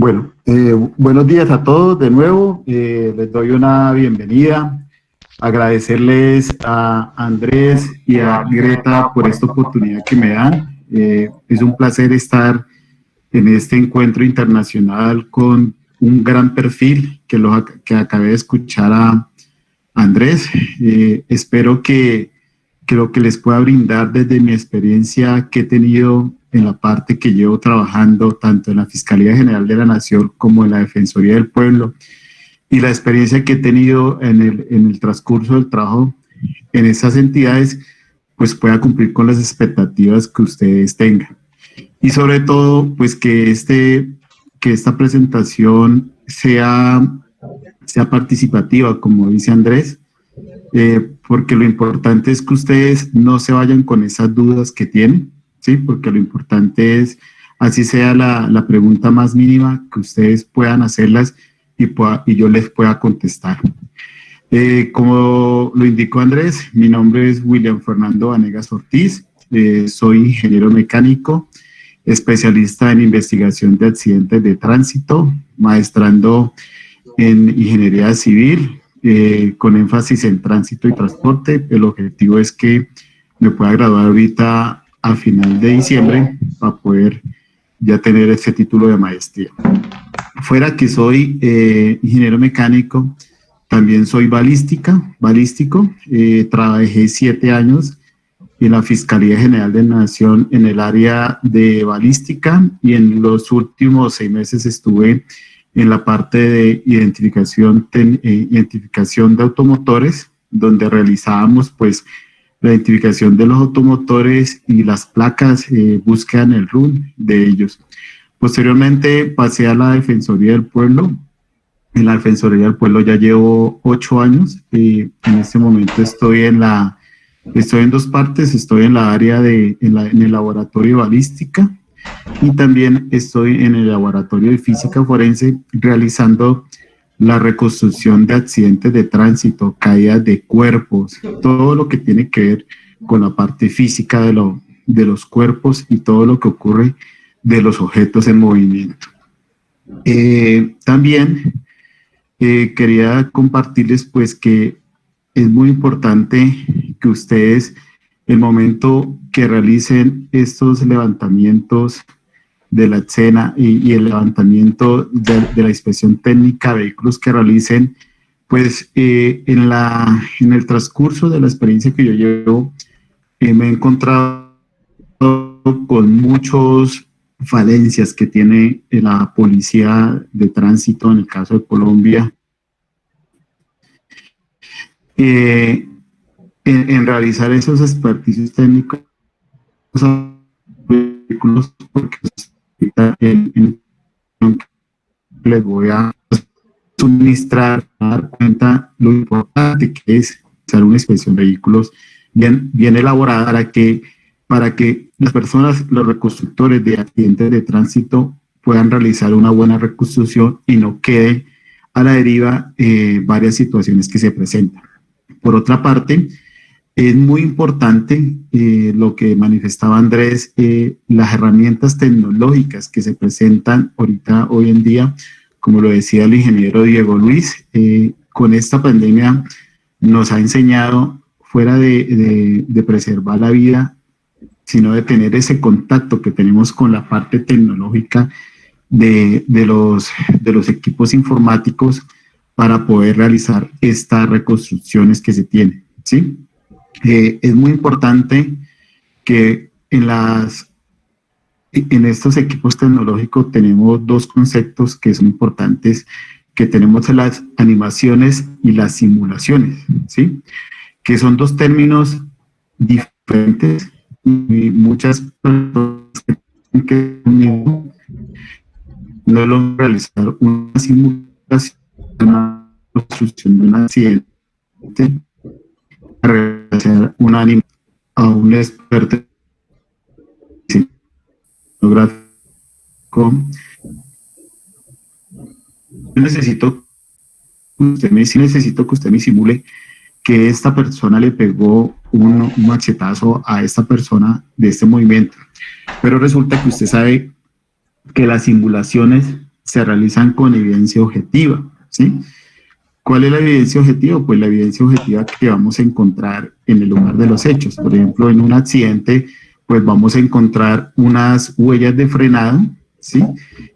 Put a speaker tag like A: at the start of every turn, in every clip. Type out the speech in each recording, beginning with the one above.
A: Buenos días a todos de nuevo. Les doy una bienvenida. Agradecerles a Andrés y a Greta por esta oportunidad que me dan. Es un placer estar en este encuentro internacional con un gran perfil que acabé de escuchar a Andrés. Espero que lo que les pueda brindar desde mi experiencia que he tenido en la parte que llevo trabajando tanto en la Fiscalía General de la Nación como en la Defensoría del Pueblo y la experiencia que he tenido en el transcurso del trabajo en esas entidades, pues pueda cumplir con las expectativas que ustedes tengan. Y sobre todo, pues que esta presentación sea participativa, como dice Andrés, porque lo importante es que ustedes no se vayan con esas dudas que tienen, ¿sí? Porque lo importante es, así sea la pregunta más mínima, que ustedes puedan hacerlas y yo les pueda contestar. Como lo indicó Andrés, mi nombre es William Fernando Vanegas Ortiz, soy ingeniero mecánico, especialista en investigación de accidentes de tránsito, maestrando en ingeniería civil, con énfasis en tránsito y transporte. El objetivo es que me pueda graduar ahorita a final de diciembre para poder ya tener ese título de maestría. Fuera que soy ingeniero mecánico, también soy balístico. Trabajé 7 años en la Fiscalía General de la Nación en el área de balística y en los últimos 6 meses estuve en la parte de identificación de automotores, donde realizábamos pues la identificación de los automotores y las placas, búsqueda en el RUN de ellos. Posteriormente pasé a la Defensoría del Pueblo. En la Defensoría del Pueblo ya llevo 8 años y en este momento estoy en 2 partes. Estoy en la área en el laboratorio de balística y también estoy en el laboratorio de física forense realizando la reconstrucción de accidentes de tránsito, caídas de cuerpos, todo lo que tiene que ver con la parte física de los cuerpos y todo lo que ocurre de los objetos en movimiento. También quería compartirles pues que es muy importante que ustedes, el momento que realicen estos levantamientos de la escena y el levantamiento de la inspección técnica de vehículos que realicen, pues en el transcurso de la experiencia que yo llevo, me he encontrado con muchos falencias que tiene la policía de tránsito en el caso de Colombia en realizar esos experticios técnicos vehículos, porque les voy a suministrar, a dar cuenta lo importante que es hacer una inspección de vehículos bien elaborada para que las personas, los reconstructores de accidentes de tránsito puedan realizar una buena reconstrucción y no quede a la deriva varias situaciones que se presentan. Por otra parte, es muy importante lo que manifestaba Andrés, las herramientas tecnológicas que se presentan hoy en día, como lo decía el ingeniero Diego Luis, con esta pandemia nos ha enseñado, fuera de preservar la vida, sino de tener ese contacto que tenemos con la parte tecnológica de los equipos informáticos para poder realizar estas reconstrucciones que se tienen, ¿sí? Es muy importante que en estos equipos tecnológicos tenemos 2 conceptos que son importantes, que tenemos las animaciones y las simulaciones, ¿sí? Que son 2 términos diferentes y muchas personas que no logran realizar una simulación, una construcción de un accidente, a realizar una animación a un experto gráfico. Necesito que usted me simule que esta persona le pegó un machetazo a esta persona de este movimiento, pero resulta que usted sabe que las simulaciones se realizan con evidencia objetiva, ¿sí? ¿Cuál es la evidencia objetiva? Pues la evidencia objetiva que vamos a encontrar en el lugar de los hechos. Por ejemplo, en un accidente, pues vamos a encontrar unas huellas de frenado, ¿sí?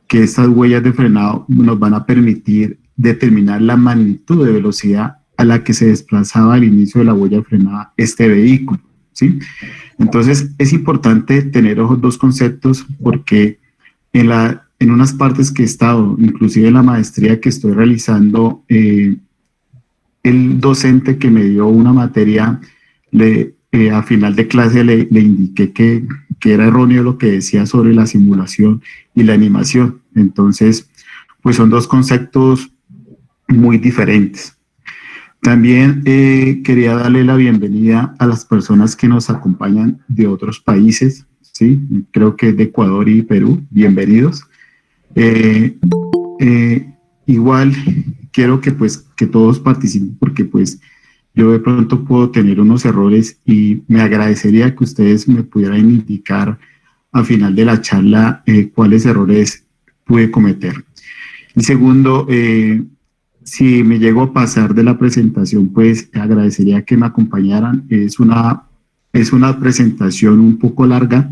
A: Que estas huellas de frenado nos van a permitir determinar la magnitud de velocidad a la que se desplazaba al inicio de la huella frenada este vehículo, ¿sí? Entonces, es importante tener esos dos conceptos porque en unas partes que he estado, inclusive en la maestría que estoy realizando, el docente que me dio una materia, a final de clase le indiqué que era erróneo lo que decía sobre la simulación y la animación. Entonces, pues son dos conceptos muy diferentes. También quería darle la bienvenida a las personas que nos acompañan de otros países, ¿sí? Creo que de Ecuador y Perú. Bienvenidos. Igual quiero que todos participen porque pues yo de pronto puedo tener unos errores y me agradecería que ustedes me pudieran indicar al final de la charla cuáles errores pude cometer. Y segundo, si me llego a pasar de la presentación, pues agradecería que me acompañaran. Es una presentación un poco larga,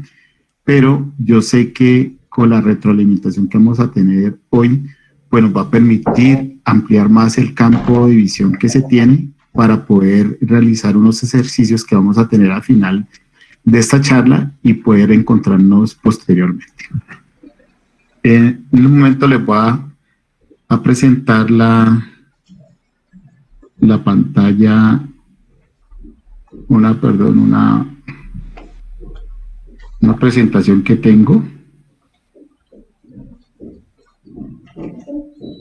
A: pero yo sé que con la retroalimentación que vamos a tener hoy, pues nos va a permitir ampliar más el campo de visión que se tiene para poder realizar unos ejercicios que vamos a tener al final de esta charla y poder encontrarnos posteriormente. En un momento les voy a presentar la pantalla, una presentación que tengo.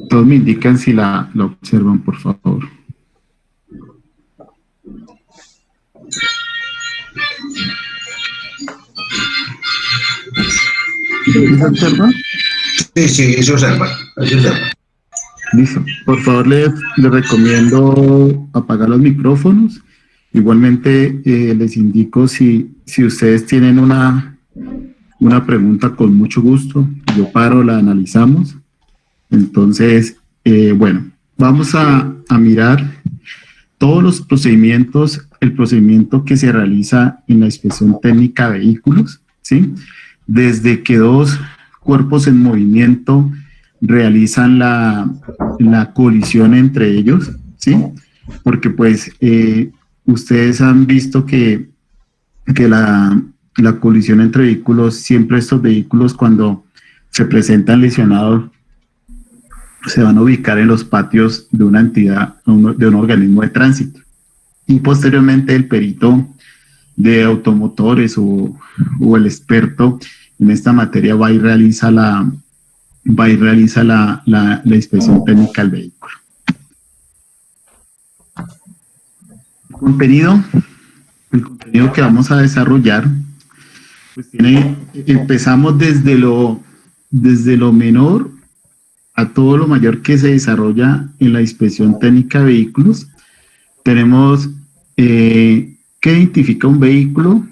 A: Todos me indican si la observan, por favor. ¿Se observa?
B: Sí, se observa.
A: Listo. Por favor, les recomiendo apagar los micrófonos. Igualmente, les indico si ustedes tienen una pregunta, con mucho gusto. Yo paro, la analizamos. Entonces, bueno, vamos a mirar todos los procedimientos, el procedimiento que se realiza en la inspección técnica de vehículos, ¿sí? Desde que dos cuerpos en movimiento realizan la colisión entre ellos, ¿sí? Porque pues ustedes han visto que la colisión entre vehículos, siempre estos vehículos cuando se presentan lesionados se van a ubicar en los patios de una entidad, de un organismo de tránsito. Y posteriormente el perito de automotores o el experto en esta materia va y realiza la inspección técnica del vehículo. El contenido que vamos a desarrollar, pues empezamos desde lo menor a todo lo mayor que se desarrolla en la inspección técnica de vehículos. Tenemos qué identifica un vehículo,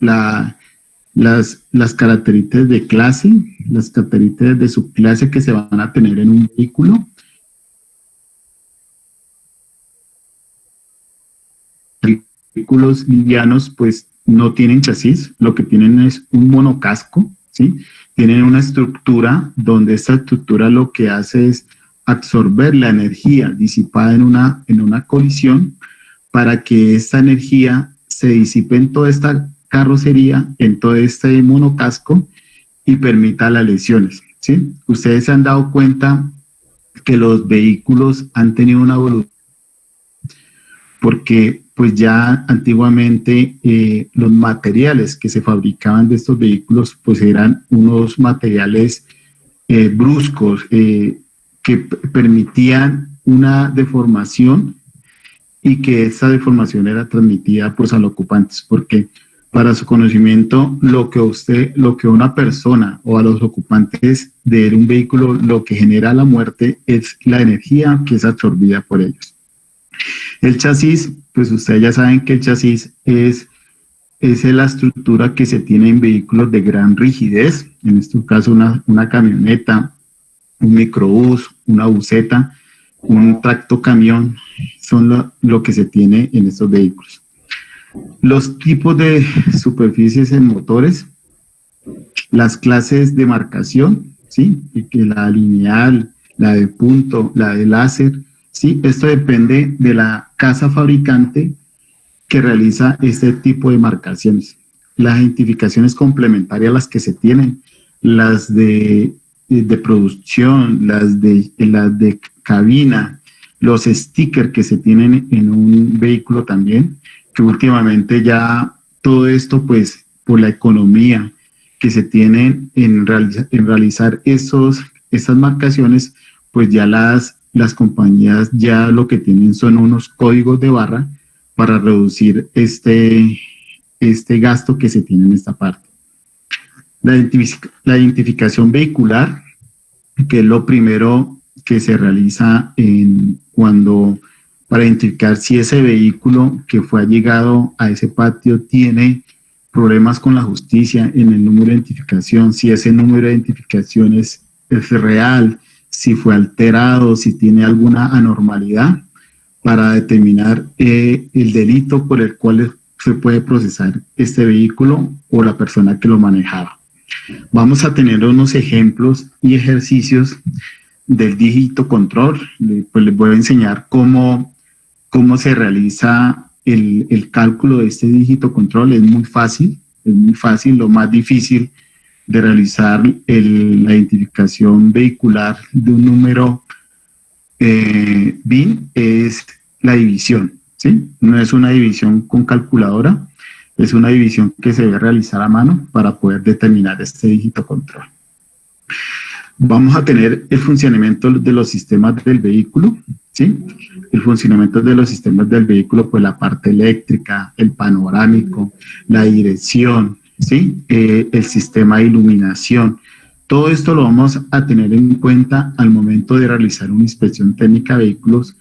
A: las características de clase, las características de subclase que se van a tener en un vehículo. Vehículos livianos pues no tienen chasis, lo que tienen es un monocasco, ¿sí? Tienen una estructura donde esta estructura lo que hace es absorber la energía disipada en una colisión para que esta energía se disipe en toda esta carrocería, en todo este monocasco y permita las lesiones, ¿sí? Ustedes se han dado cuenta que los vehículos han tenido una evolución porque pues ya antiguamente los materiales que se fabricaban de estos vehículos pues eran unos materiales bruscos que permitían una deformación y que esa deformación era transmitida pues a los ocupantes, porque para su conocimiento lo que una persona o a los ocupantes de un vehículo lo que genera la muerte es la energía que es absorbida por ellos. El chasis, pues ustedes ya saben que el chasis es la estructura que se tiene en vehículos de gran rigidez, en este caso una camioneta, un microbús, una buseta, un tractocamión, son lo que se tiene en estos vehículos. Los tipos de superficies en motores, las clases de marcación, ¿sí? Que la lineal, la de punto, la de láser, ¿sí? Esto depende de la casa fabricante que realiza este tipo de marcaciones. Las identificaciones complementarias a las que se tienen, las de producción, las de cabina, los stickers que se tienen en un vehículo también, que últimamente ya todo esto, pues, por la economía que se tiene en realizar esas marcaciones, pues ya las compañías ya lo que tienen son unos códigos de barra para reducir este gasto que se tiene en esta parte. La identificación vehicular, que es lo primero que se realiza para identificar si ese vehículo que fue allegado a ese patio tiene problemas con la justicia en el número de identificación, si ese número de identificación es real, si fue alterado, si tiene alguna anormalidad, para determinar el delito por el cual se puede procesar este vehículo o la persona que lo manejaba. Vamos a tener unos ejemplos y ejercicios del dígito control. Pues les voy a enseñar cómo se realiza el cálculo de este dígito control. Es muy fácil. Lo más difícil de realizar la identificación vehicular de un número BIN es la división, ¿sí? No es una división con calculadora, es una división que se debe realizar a mano para poder determinar este dígito control. Vamos a tener el funcionamiento de los sistemas del vehículo, ¿sí? El funcionamiento de los sistemas del vehículo, pues la parte eléctrica, el panorámico, la dirección, ¿sí? El sistema de iluminación. Todo esto lo vamos a tener en cuenta al momento de realizar una inspección técnica de vehículos,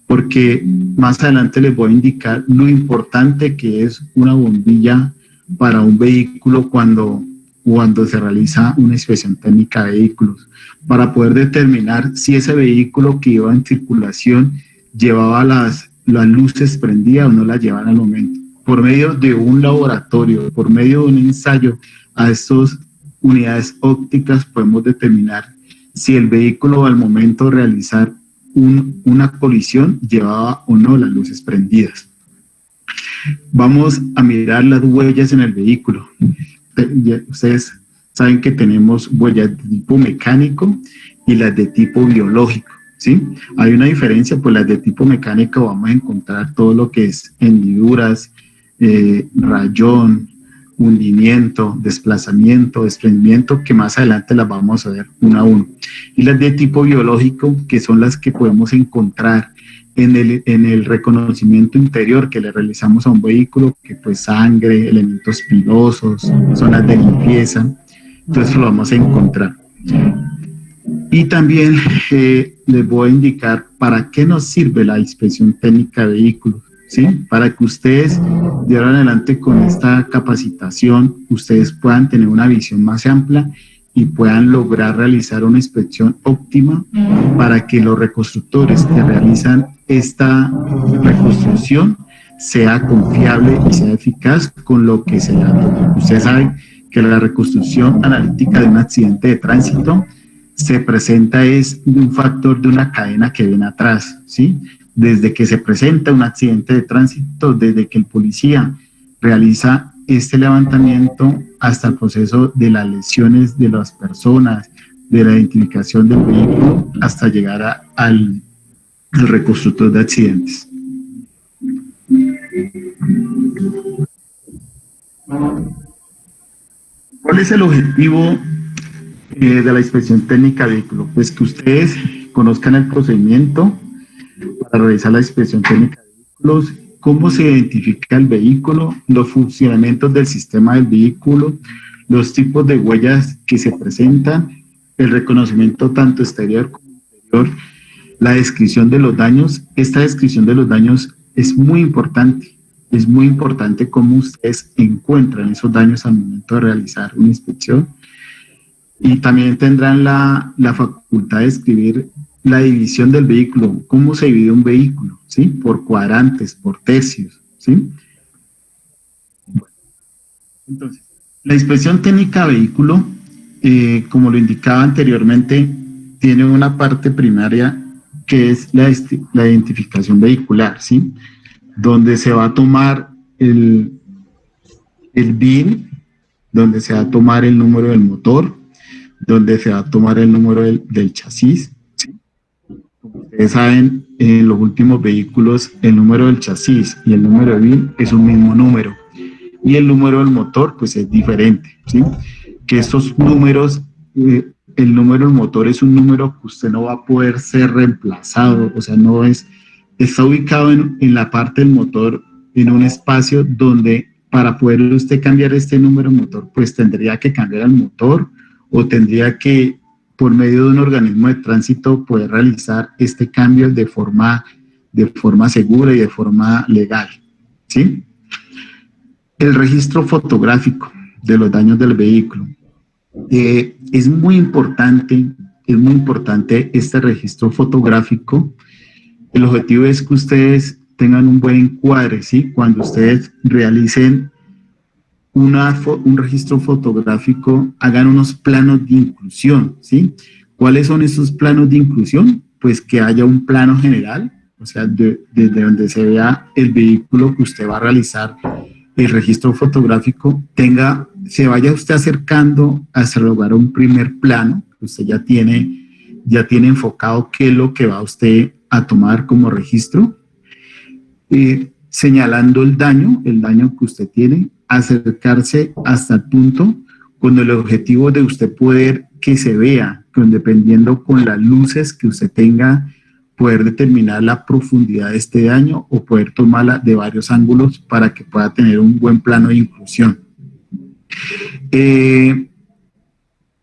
A: porque más adelante les voy a indicar lo importante que es una bombilla para un vehículo cuando se realiza una inspección técnica de vehículos, para poder determinar si ese vehículo que iba en circulación llevaba las luces prendidas o no las llevaban al momento. Por medio de un laboratorio, por medio de un ensayo a estas unidades ópticas, podemos determinar si el vehículo al momento de realizar una colisión llevaba o no las luces prendidas. Vamos a mirar las huellas en el vehículo. Ustedes saben que tenemos huellas de tipo mecánico y las de tipo biológico, ¿sí? Hay una diferencia, pues las de tipo mecánico vamos a encontrar todo lo que es hendiduras, rayón, hundimiento, desplazamiento, desprendimiento, que más adelante las vamos a ver una a uno. Y las de tipo biológico, que son las que podemos encontrar en el reconocimiento interior que le realizamos a un vehículo, que pues sangre, elementos pilosos, zonas de limpieza, entonces lo vamos a encontrar. Y también les voy a indicar para qué nos sirve la inspección técnica de vehículos, ¿sí? Para que ustedes de ahora en adelante con esta capacitación, ustedes puedan tener una visión más amplia y puedan lograr realizar una inspección óptima para que los reconstructores que realizan esta reconstrucción sea confiable y sea eficaz con lo que se da. Ustedes saben que la reconstrucción analítica de un accidente de tránsito se presenta es un factor de una cadena que viene atrás, ¿sí? Desde que se presenta un accidente de tránsito, desde que el policía realiza este levantamiento hasta el proceso de las lesiones de las personas, de la identificación del vehículo, hasta llegar al reconstructor de accidentes. ¿Cuál es el objetivo de la inspección técnica de vehículo? Pues que ustedes conozcan el procedimiento para realizar la inspección técnica de vehículos, cómo se identifica el vehículo, los funcionamientos del sistema del vehículo, los tipos de huellas que se presentan, el reconocimiento tanto exterior como interior, la descripción de los daños. Esta descripción de los daños es muy importante cómo ustedes encuentran esos daños al momento de realizar una inspección. Y también tendrán la facultad de escribir la división del vehículo, cómo se divide un vehículo, ¿sí? Por cuadrantes, por tercios, ¿sí? Entonces, la inspección técnica de vehículo, como lo indicaba anteriormente, tiene una parte primaria que es la identificación vehicular, ¿sí? Donde se va a tomar el BIN, donde se va a tomar el número del motor, donde se va a tomar el número del chasis. ¿Sí? Como ustedes saben, en los últimos vehículos el número del chasis y el número de BIN es un mismo número. Y el número del motor pues es diferente, ¿sí? Que estos números, el número del motor es un número que usted no va a poder ser reemplazado, o sea, no es, está ubicado en la parte del motor, en un espacio donde para poder usted cambiar este número de motor, pues tendría que cambiar el motor o tendría que, por medio de un organismo de tránsito, poder realizar este cambio de forma segura y de forma legal, ¿sí? El registro fotográfico de los daños del vehículo. Es muy importante este registro fotográfico. El objetivo es que ustedes tengan un buen encuadre, ¿sí? Cuando ustedes realicen un registro fotográfico, hagan unos planos de inclusión, ¿sí? ¿Cuáles son esos planos de inclusión? Pues que haya un plano general, o sea, desde donde se vea el vehículo que usted va a realizar el registro fotográfico, se vaya usted acercando hasta lograr un primer plano, que usted ya tiene enfocado qué es lo que va usted a tomar como registro, señalando el daño que usted tiene, acercarse hasta el punto con el objetivo de usted poder que se vea, dependiendo con las luces que usted tenga, poder determinar la profundidad de este daño o poder tomarla de varios ángulos para que pueda tener un buen plano de inclusión.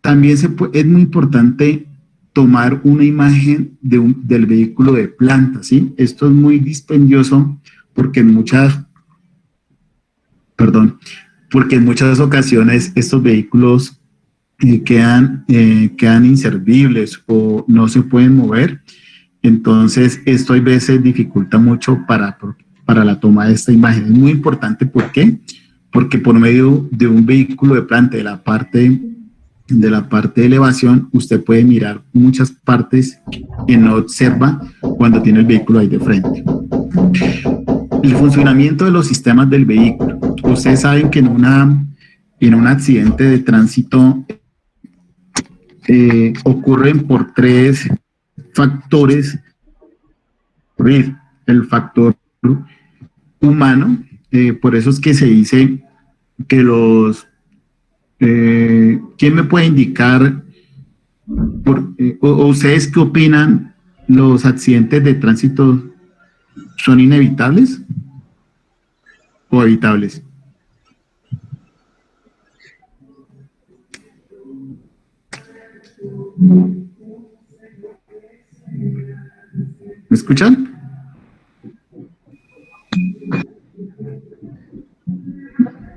A: También es muy importante tomar una imagen del vehículo de planta, ¿sí? Esto es muy dispendioso porque en muchas ocasiones estos vehículos quedan inservibles o no se pueden mover. Entonces, esto a veces dificulta mucho para la toma de esta imagen. Es muy importante, ¿por qué? Porque por medio de un vehículo de planta, de la parte de elevación, usted puede mirar muchas partes que no observa cuando tiene el vehículo ahí de frente. El funcionamiento de los sistemas del vehículo. Ustedes saben que en un accidente de tránsito ocurren por 3 factores. El factor humano, por eso es que se dice que ¿quién me puede indicar o ustedes qué opinan? ¿Los accidentes de tránsito son inevitables o evitables? ¿Me escuchan?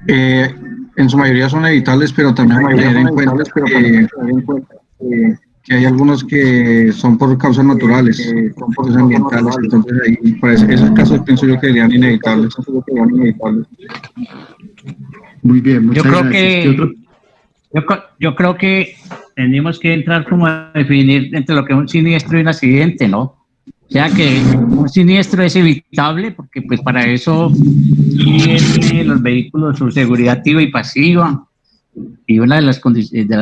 C: En su mayoría son evitables, pero también hay que tener en cuenta que hay algunos que son por causas naturales, son por causas ambientales. Entonces, ahí, para esos casos, pienso yo que serían inevitables.
A: Muy bien, muchas gracias.
D: Yo creo que tenemos que entrar como a definir entre lo que es un siniestro y un accidente, ¿no? O sea que un siniestro es evitable porque pues para eso tienen los vehículos su seguridad activa y pasiva, y una de las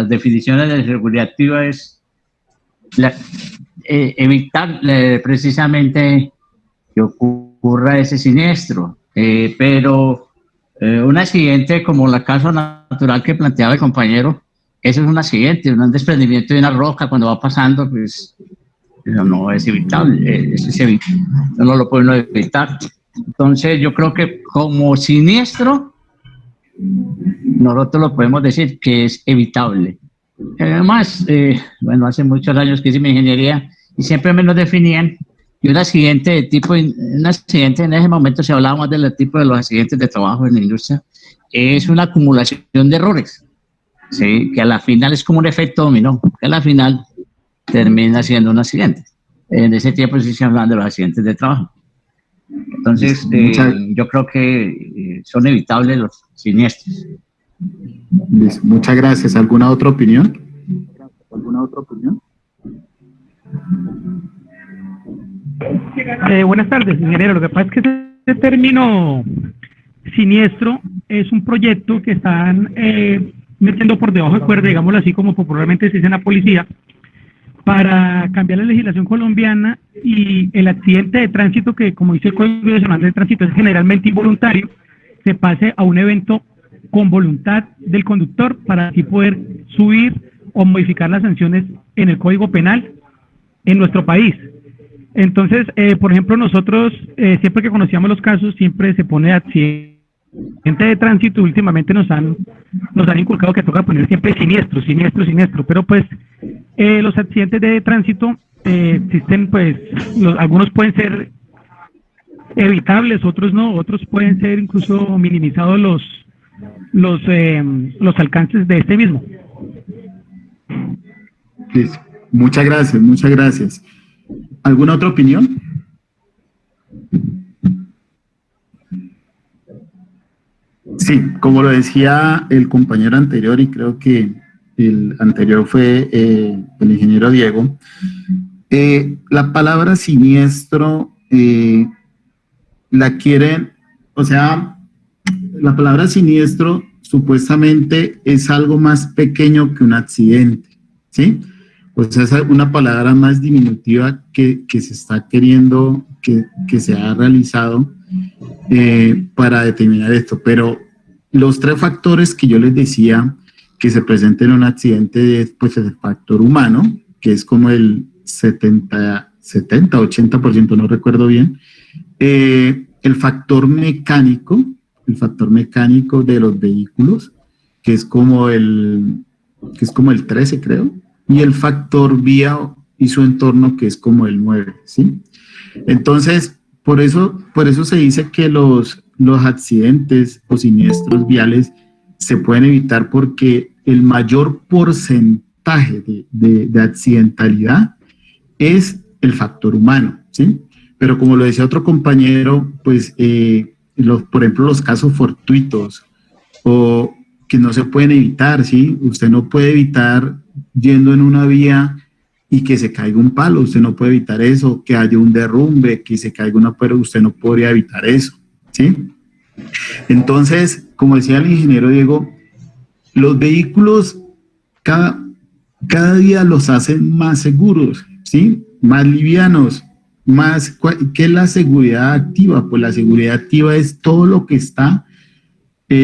D: definiciones de seguridad activa es evitar precisamente que ocurra ese siniestro, pero un accidente como el caso natural que planteaba el compañero, eso es un accidente, un desprendimiento de una roca cuando va pasando, pues eso no es evitable, no lo pueden evitar. Entonces yo creo que como siniestro nosotros lo podemos decir que es evitable. Además, bueno, hace muchos años que hice mi ingeniería y siempre me nos definían que un accidente en ese momento se hablaba más del tipo de los accidentes de trabajo en la industria, es una acumulación de errores. ¿sí? Que a la final es como un efecto dominó, que a la final termina siendo un accidente. En ese tiempo sí se hablan de los accidentes de trabajo. Entonces, yo creo que son evitables los siniestros.
A: Muchas gracias. ¿Alguna otra opinión?
E: Buenas tardes, ingeniero. Lo que pasa es que este término siniestro es un proyecto que están metiendo por debajo de cuerda, digámoslo así, como popularmente se dice en la policía, para cambiar la legislación colombiana, y el accidente de tránsito, que como dice el Código Nacional de Tránsito es generalmente involuntario, se pase a un evento con voluntad del conductor, para así poder subir o modificar las sanciones en el Código Penal en nuestro país. Entonces, por ejemplo, nosotros siempre que conocíamos los casos, siempre se pone accidente de tránsito. Últimamente nos han inculcado que toca poner siempre siniestro, pero pues los accidentes de tránsito existen, pues algunos pueden ser evitables, otros no, otros pueden ser incluso minimizados los alcances de este mismo.
A: Listo. Muchas gracias. ¿Alguna otra opinión? Sí, como lo decía el compañero anterior, y creo que el anterior fue el ingeniero Diego, la palabra siniestro la quieren, o sea, la palabra siniestro supuestamente es algo más pequeño que un accidente, ¿sí? O sea, es una palabra más diminutiva que se está queriendo, que se ha realizado para determinar esto. Pero los tres factores que yo les decía que se presentan en un accidente es pues el factor humano, que es como el 80%, no recuerdo bien. El factor mecánico de los vehículos, que es como el 13, creo. Y el factor vía y su entorno, que es como el 9, ¿sí? Entonces, por eso se dice que los accidentes o siniestros viales se pueden evitar, porque el mayor porcentaje de accidentalidad es el factor humano, ¿sí? Pero como lo decía otro compañero, pues, por ejemplo, los casos fortuitos o que no se pueden evitar, ¿sí? Usted no puede evitar yendo en una vía y que se caiga un palo, usted no puede evitar eso, que haya un derrumbe, que se caiga una, pero usted no podría evitar eso, ¿sí? Entonces, como decía el ingeniero Diego, los vehículos cada día los hacen más seguros, ¿sí? Más livianos, ¿qué es la seguridad activa? Pues la seguridad activa es todo lo que está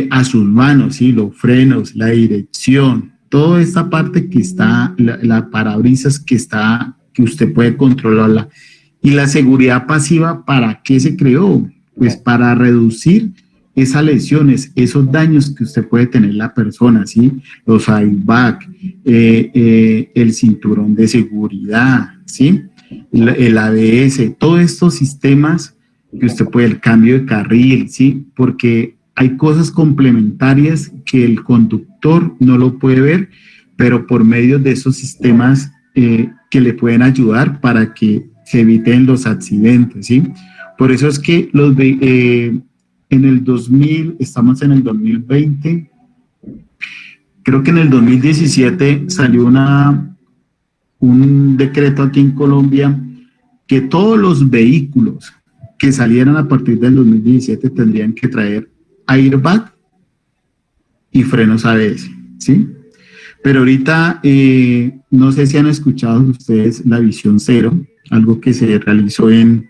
A: a sus manos, ¿sí? Los frenos, la dirección, toda esta parte que está, la parabrisas que usted puede controlarla. Y la seguridad pasiva, ¿para qué se creó? Pues para reducir esas lesiones, esos daños que usted puede tener la persona, ¿sí? Los airbag, el cinturón de seguridad, ¿sí? El ABS, todos estos sistemas que usted puede, el cambio de carril, ¿sí? Porque hay cosas complementarias que el conductor no lo puede ver, pero por medio de esos sistemas que le pueden ayudar para que se eviten los accidentes, ¿sí? Por eso es que en el 2000, estamos en el 2020, creo que en el 2017 salió un decreto aquí en Colombia que todos los vehículos que salieran a partir del 2017 tendrían que traer airbag y frenos ABS, ¿sí? Pero ahorita, no sé si han escuchado ustedes la Visión Cero, algo que se realizó ¿en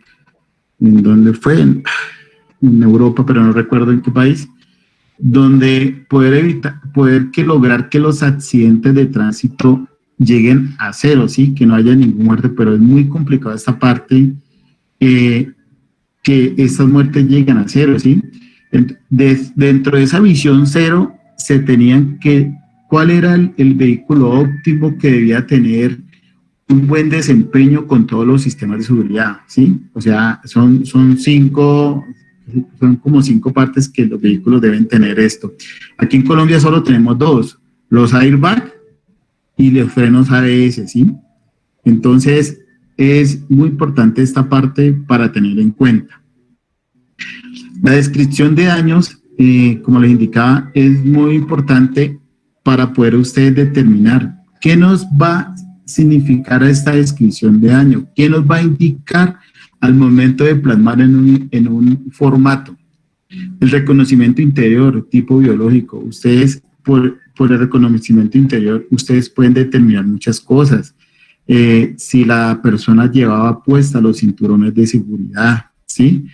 A: dónde fue? En Europa, pero no recuerdo en qué país, donde lograr que los accidentes de tránsito lleguen a cero, ¿sí? Que no haya ninguna muerte, pero es muy complicado esta parte, que estas muertes lleguen a cero, ¿sí? Dentro de esa visión cero se tenían ¿cuál era el vehículo óptimo que debía tener un buen desempeño con todos los sistemas de seguridad, ¿sí? O sea, son como 5 partes que los vehículos deben tener esto. Aquí en Colombia solo tenemos 2, los airbag y los frenos ABS, ¿sí? Entonces, es muy importante esta parte para tener en cuenta. La descripción de daños, como les indicaba, es muy importante para poder ustedes determinar qué nos va a significar esta descripción de daño, qué nos va a indicar al momento de plasmar en un formato. El reconocimiento interior, tipo biológico. Ustedes, por el reconocimiento interior, ustedes pueden determinar muchas cosas. Si la persona llevaba puestas los cinturones de seguridad, ¿sí?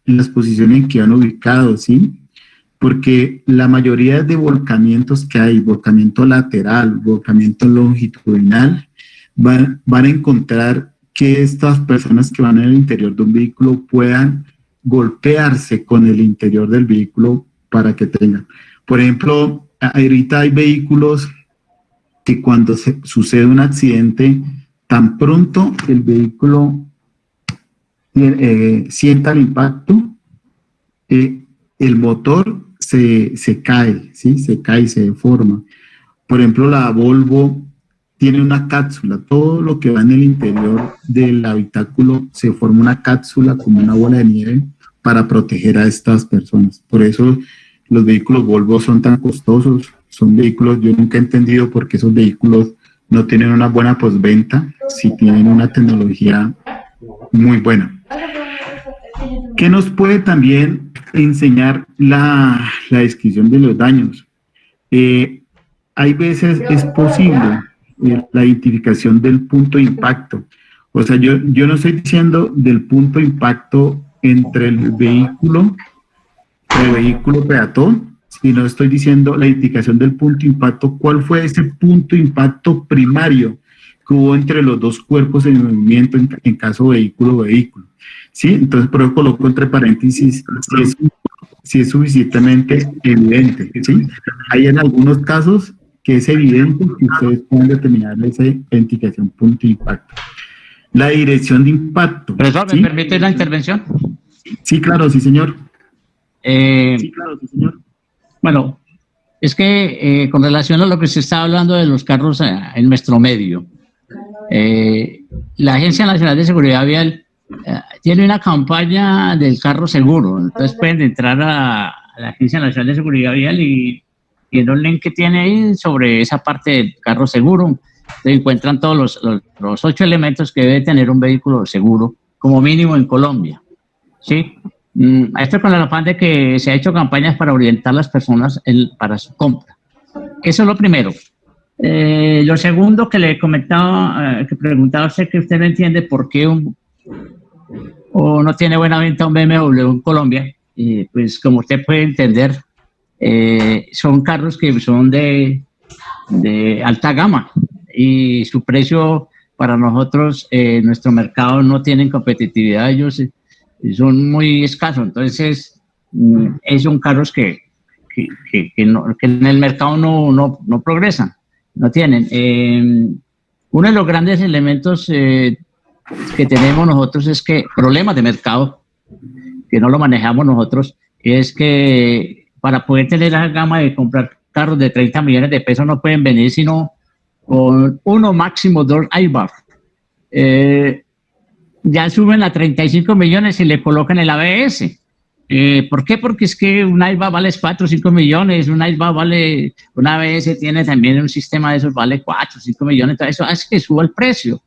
A: Las posiciones en que van ubicados, ¿sí? Porque la mayoría de volcamientos que hay, volcamiento lateral, volcamiento longitudinal, van a encontrar que estas personas que van en el interior de un vehículo puedan golpearse con el interior del vehículo para que tengan. Por ejemplo, ahorita hay vehículos que cuando sucede un accidente, tan pronto el vehículo sienta el impacto, el motor se cae, ¿sí? Se cae, se deforma. Por ejemplo, la Volvo tiene una cápsula, todo lo que va en el interior del habitáculo se forma una cápsula como una bola de nieve para proteger a estas personas. Por eso los vehículos Volvo son tan costosos, son vehículos, yo nunca he entendido por qué esos vehículos no tienen una buena postventa, si tienen una tecnología muy buena. ¿Qué nos puede también enseñar la descripción de los daños? Hay veces es posible la identificación del punto de impacto. O sea, yo no estoy diciendo del punto de impacto entre el vehículo peatón, sino estoy diciendo la identificación del punto de impacto, cuál fue ese punto de impacto primario que hubo entre los dos cuerpos en movimiento en caso vehículo-vehículo. ¿Sí? Entonces, por eso coloco entre paréntesis si es suficientemente evidente. ¿Sí? Hay en algunos casos que es evidente que ustedes pueden determinar esa identificación punto de impacto. La dirección de impacto.
D: Profesor, ¿me permite la intervención?
A: Sí, claro, sí, señor.
D: Bueno, es que con relación a lo que se está hablando de los carros en nuestro medio, la Agencia Nacional de Seguridad Vial tiene una campaña del carro seguro. Entonces pueden entrar a la Agencia Nacional de Seguridad Vial y en un link que tiene ahí sobre esa parte del carro seguro, se encuentran todos los 8 elementos que debe tener un vehículo seguro, como mínimo en Colombia. ¿Sí? Esto con el afán de que se ha hecho campañas para orientar a las personas para su compra. Eso es lo primero. Lo segundo que le comentaba, que preguntaba usted, que usted no entiende por qué o no tiene buena venta un BMW en Colombia, pues como usted puede entender, son carros que son de alta gama y su precio para nosotros, nuestro mercado no tienen competitividad, ellos son muy escasos, entonces son carros que en el mercado no progresan, no tienen. Uno de los grandes elementos que tenemos nosotros es que problemas de mercado, que no lo manejamos nosotros, es que para poder tener la gama de comprar carros de 30 millones de pesos no pueden venir sino con uno máximo 2 airbag. Ya suben a 35 millones y le colocan el ABS. ¿Por qué? Porque es que un airbag vale 4 o 5 millones, un ABS tiene también un sistema de esos, vale 4 o 5 millones, entonces eso hace que suba el precio.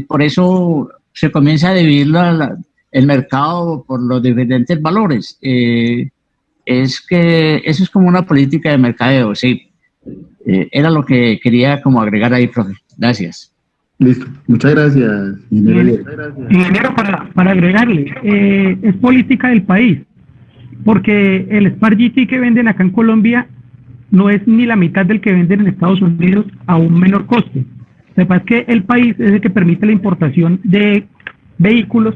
D: Por eso se comienza a dividir el mercado por los diferentes valores. Es que eso es como una política de mercadeo, sí. Era lo que quería como agregar ahí, profe. Gracias.
A: Listo. Muchas gracias, ingeniero.
E: Ingeniero, para agregarle, es política del país, porque el Smart GT que venden acá en Colombia no es ni la mitad del que venden en Estados Unidos a un menor coste. Lo que pasa es que el país es el que permite la importación de vehículos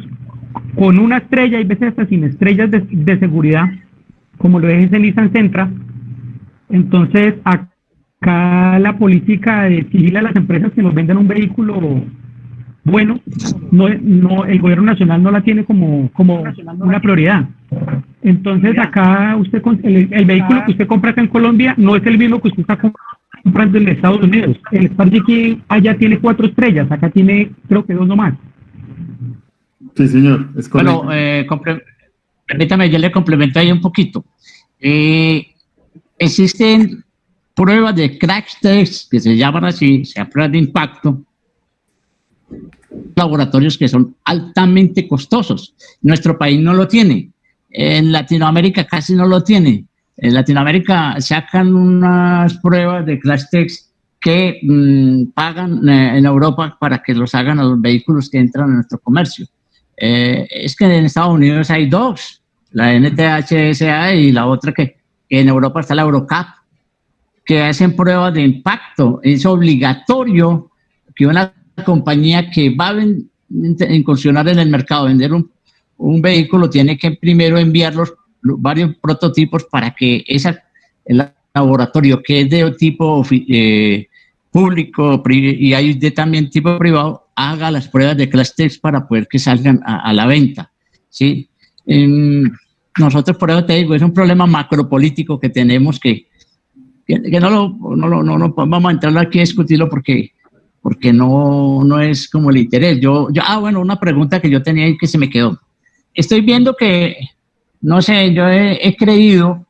E: con una estrella, y veces hasta sin estrellas de seguridad, como lo es el Nissan Sentra. Entonces, acá la política de exigirle a las empresas que nos vendan un vehículo bueno, el gobierno nacional no la tiene como una prioridad. Entonces acá usted el vehículo que usted compra acá en Colombia no es el mismo que usted está comprando en Estados Unidos. El Spark GT allá tiene 4 estrellas, acá tiene creo que 2 nomás.
A: Sí, señor, es correcto.
D: Bueno, permítame, yo le complemento ahí un poquito. Existen pruebas de crash test, que se llaman así, se pruebas de impacto, laboratorios que son altamente costosos. Nuestro país no lo tiene. En Latinoamérica casi no lo tiene. En Latinoamérica sacan unas pruebas de crash test que pagan en Europa para que los hagan a los vehículos que entran en nuestro comercio. Es que en Estados Unidos hay 2, la NTHSA y la otra que en Europa está la Eurocup, que hacen pruebas de impacto. Es obligatorio que una compañía que va a incursionar en el mercado, vender un vehículo, tiene que primero enviar varios prototipos para que el laboratorio, que es de tipo público y hay también tipo privado, haga las pruebas de crash test para poder que salgan a la venta, ¿sí? Nosotros, por eso te digo, es un problema macropolítico que tenemos que no vamos a entrar aquí a discutirlo porque no es como el interés. Bueno, una pregunta que yo tenía y que se me quedó. Estoy viendo que, no sé, yo he creído,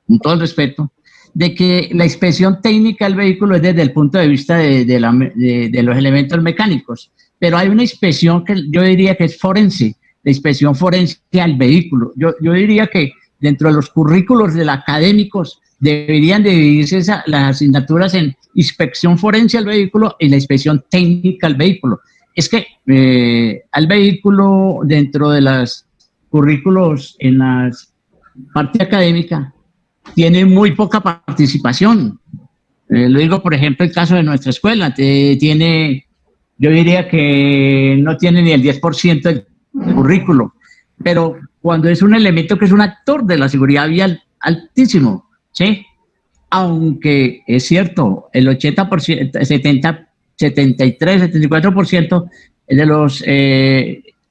D: con todo el respeto, de que la inspección técnica del vehículo es desde el punto de vista de los elementos mecánicos, pero hay una inspección que yo diría que es forense, la inspección forense al vehículo. Yo diría que dentro de los currículos de los académicos deberían dividirse las asignaturas en inspección forense al vehículo y la inspección técnica al vehículo. Es que al vehículo, dentro de los currículos en la parte académica, tiene muy poca participación. Lo digo, por ejemplo, el caso de nuestra escuela. Yo diría que no tiene ni el 10% del currículo, pero cuando es un elemento que es un actor de la seguridad vial altísimo, ¿sí? Aunque es cierto, el 80%, 74% de los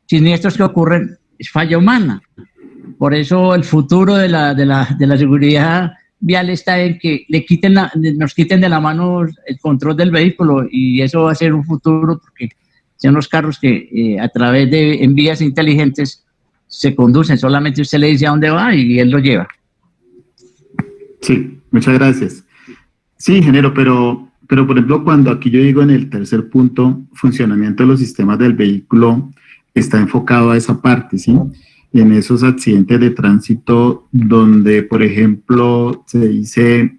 D: siniestros que ocurren es falla humana. Por eso el futuro de la seguridad vial está en que nos quiten de la mano el control del vehículo, y eso va a ser un futuro porque son los carros que a través de vías inteligentes se conducen. Solamente usted le dice a dónde va y él lo lleva.
A: Sí, muchas gracias. Sí, ingeniero, pero por ejemplo, cuando aquí yo digo en el tercer punto, funcionamiento de los sistemas del vehículo, está enfocado a esa parte, ¿sí? En esos accidentes de tránsito donde, por ejemplo, se dice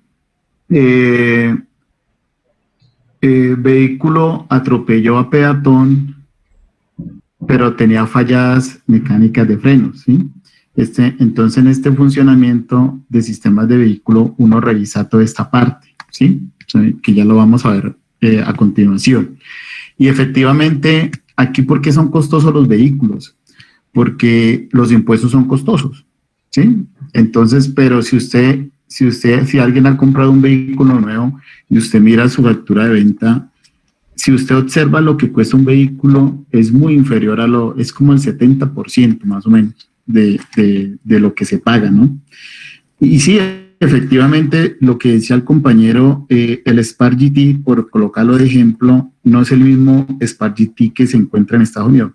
A: vehículo atropelló a peatón, pero tenía fallas mecánicas de frenos, ¿sí? Entonces, en este funcionamiento de sistemas de vehículo, uno revisa toda esta parte, ¿sí? Que ya lo vamos a ver a continuación. Y efectivamente, aquí, ¿por qué son costosos los vehículos? Porque los impuestos son costosos, ¿sí? Entonces, pero si alguien ha comprado un vehículo nuevo y usted mira su factura de venta, si usted observa lo que cuesta un vehículo, es muy inferior es como el 70% más o menos de lo que se paga, ¿no? Y sí, efectivamente, lo que decía el compañero, el Spark GT, por colocarlo de ejemplo, no es el mismo Spark GT que se encuentra en Estados Unidos.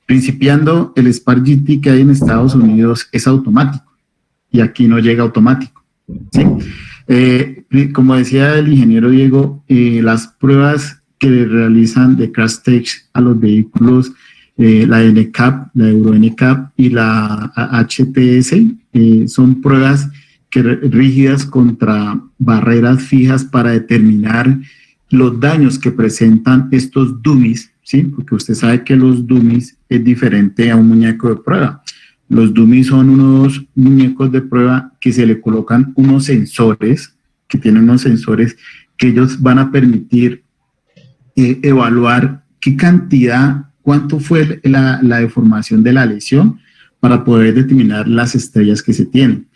A: Principiando, el Spark GT que hay en Estados Unidos es automático y aquí no llega automático, ¿sí? Como decía el ingeniero Diego, las pruebas que realizan de crash test a los vehículos, la NCAP, la Euro NCAP y la HTS, son pruebas rígidas contra barreras fijas para determinar los daños que presentan estos dummies, ¿sí? Porque usted sabe que los dummies es diferente a un muñeco de prueba. Los dummies son unos muñecos de prueba que se le colocan unos sensores, que tienen unos sensores que ellos van a permitir evaluar qué cantidad, cuánto fue la deformación de la lesión para poder determinar las estrellas que se tienen.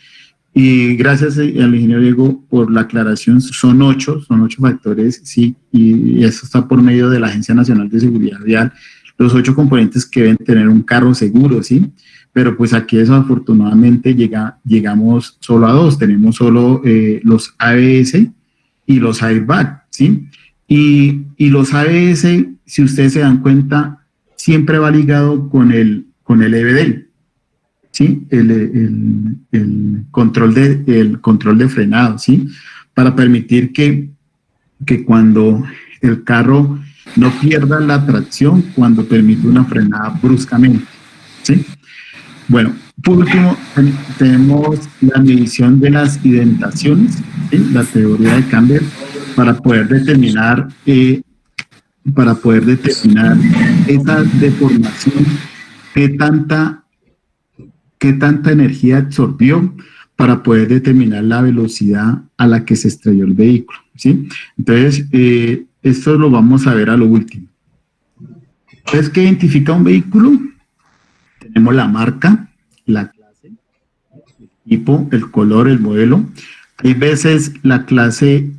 A: Y gracias al ingeniero Diego por la aclaración, son ocho factores, sí, y eso está por medio de la Agencia Nacional de Seguridad Vial, los 8 componentes que deben tener un carro seguro, sí, pero pues aquí desafortunadamente llegamos solo a dos, tenemos solo los ABS y los airbag, ¿sí? Y los ABS, si ustedes se dan cuenta, siempre va ligado con el EBD, ¿sí? El control de frenado, ¿sí? Para permitir que cuando el carro no pierda la tracción cuando permite una frenada bruscamente, ¿sí? Bueno, por último, tenemos la medición de las indentaciones, ¿sí? La teoría de Campbell, para poder determinar esa deformación, qué tanta energía absorbió para poder determinar la velocidad a la que se estrelló el vehículo, ¿sí? Entonces, esto lo vamos a ver a lo último. Entonces, ¿qué identifica un vehículo? Tenemos la marca, la clase, el tipo, el color, el modelo. Hay veces la clase,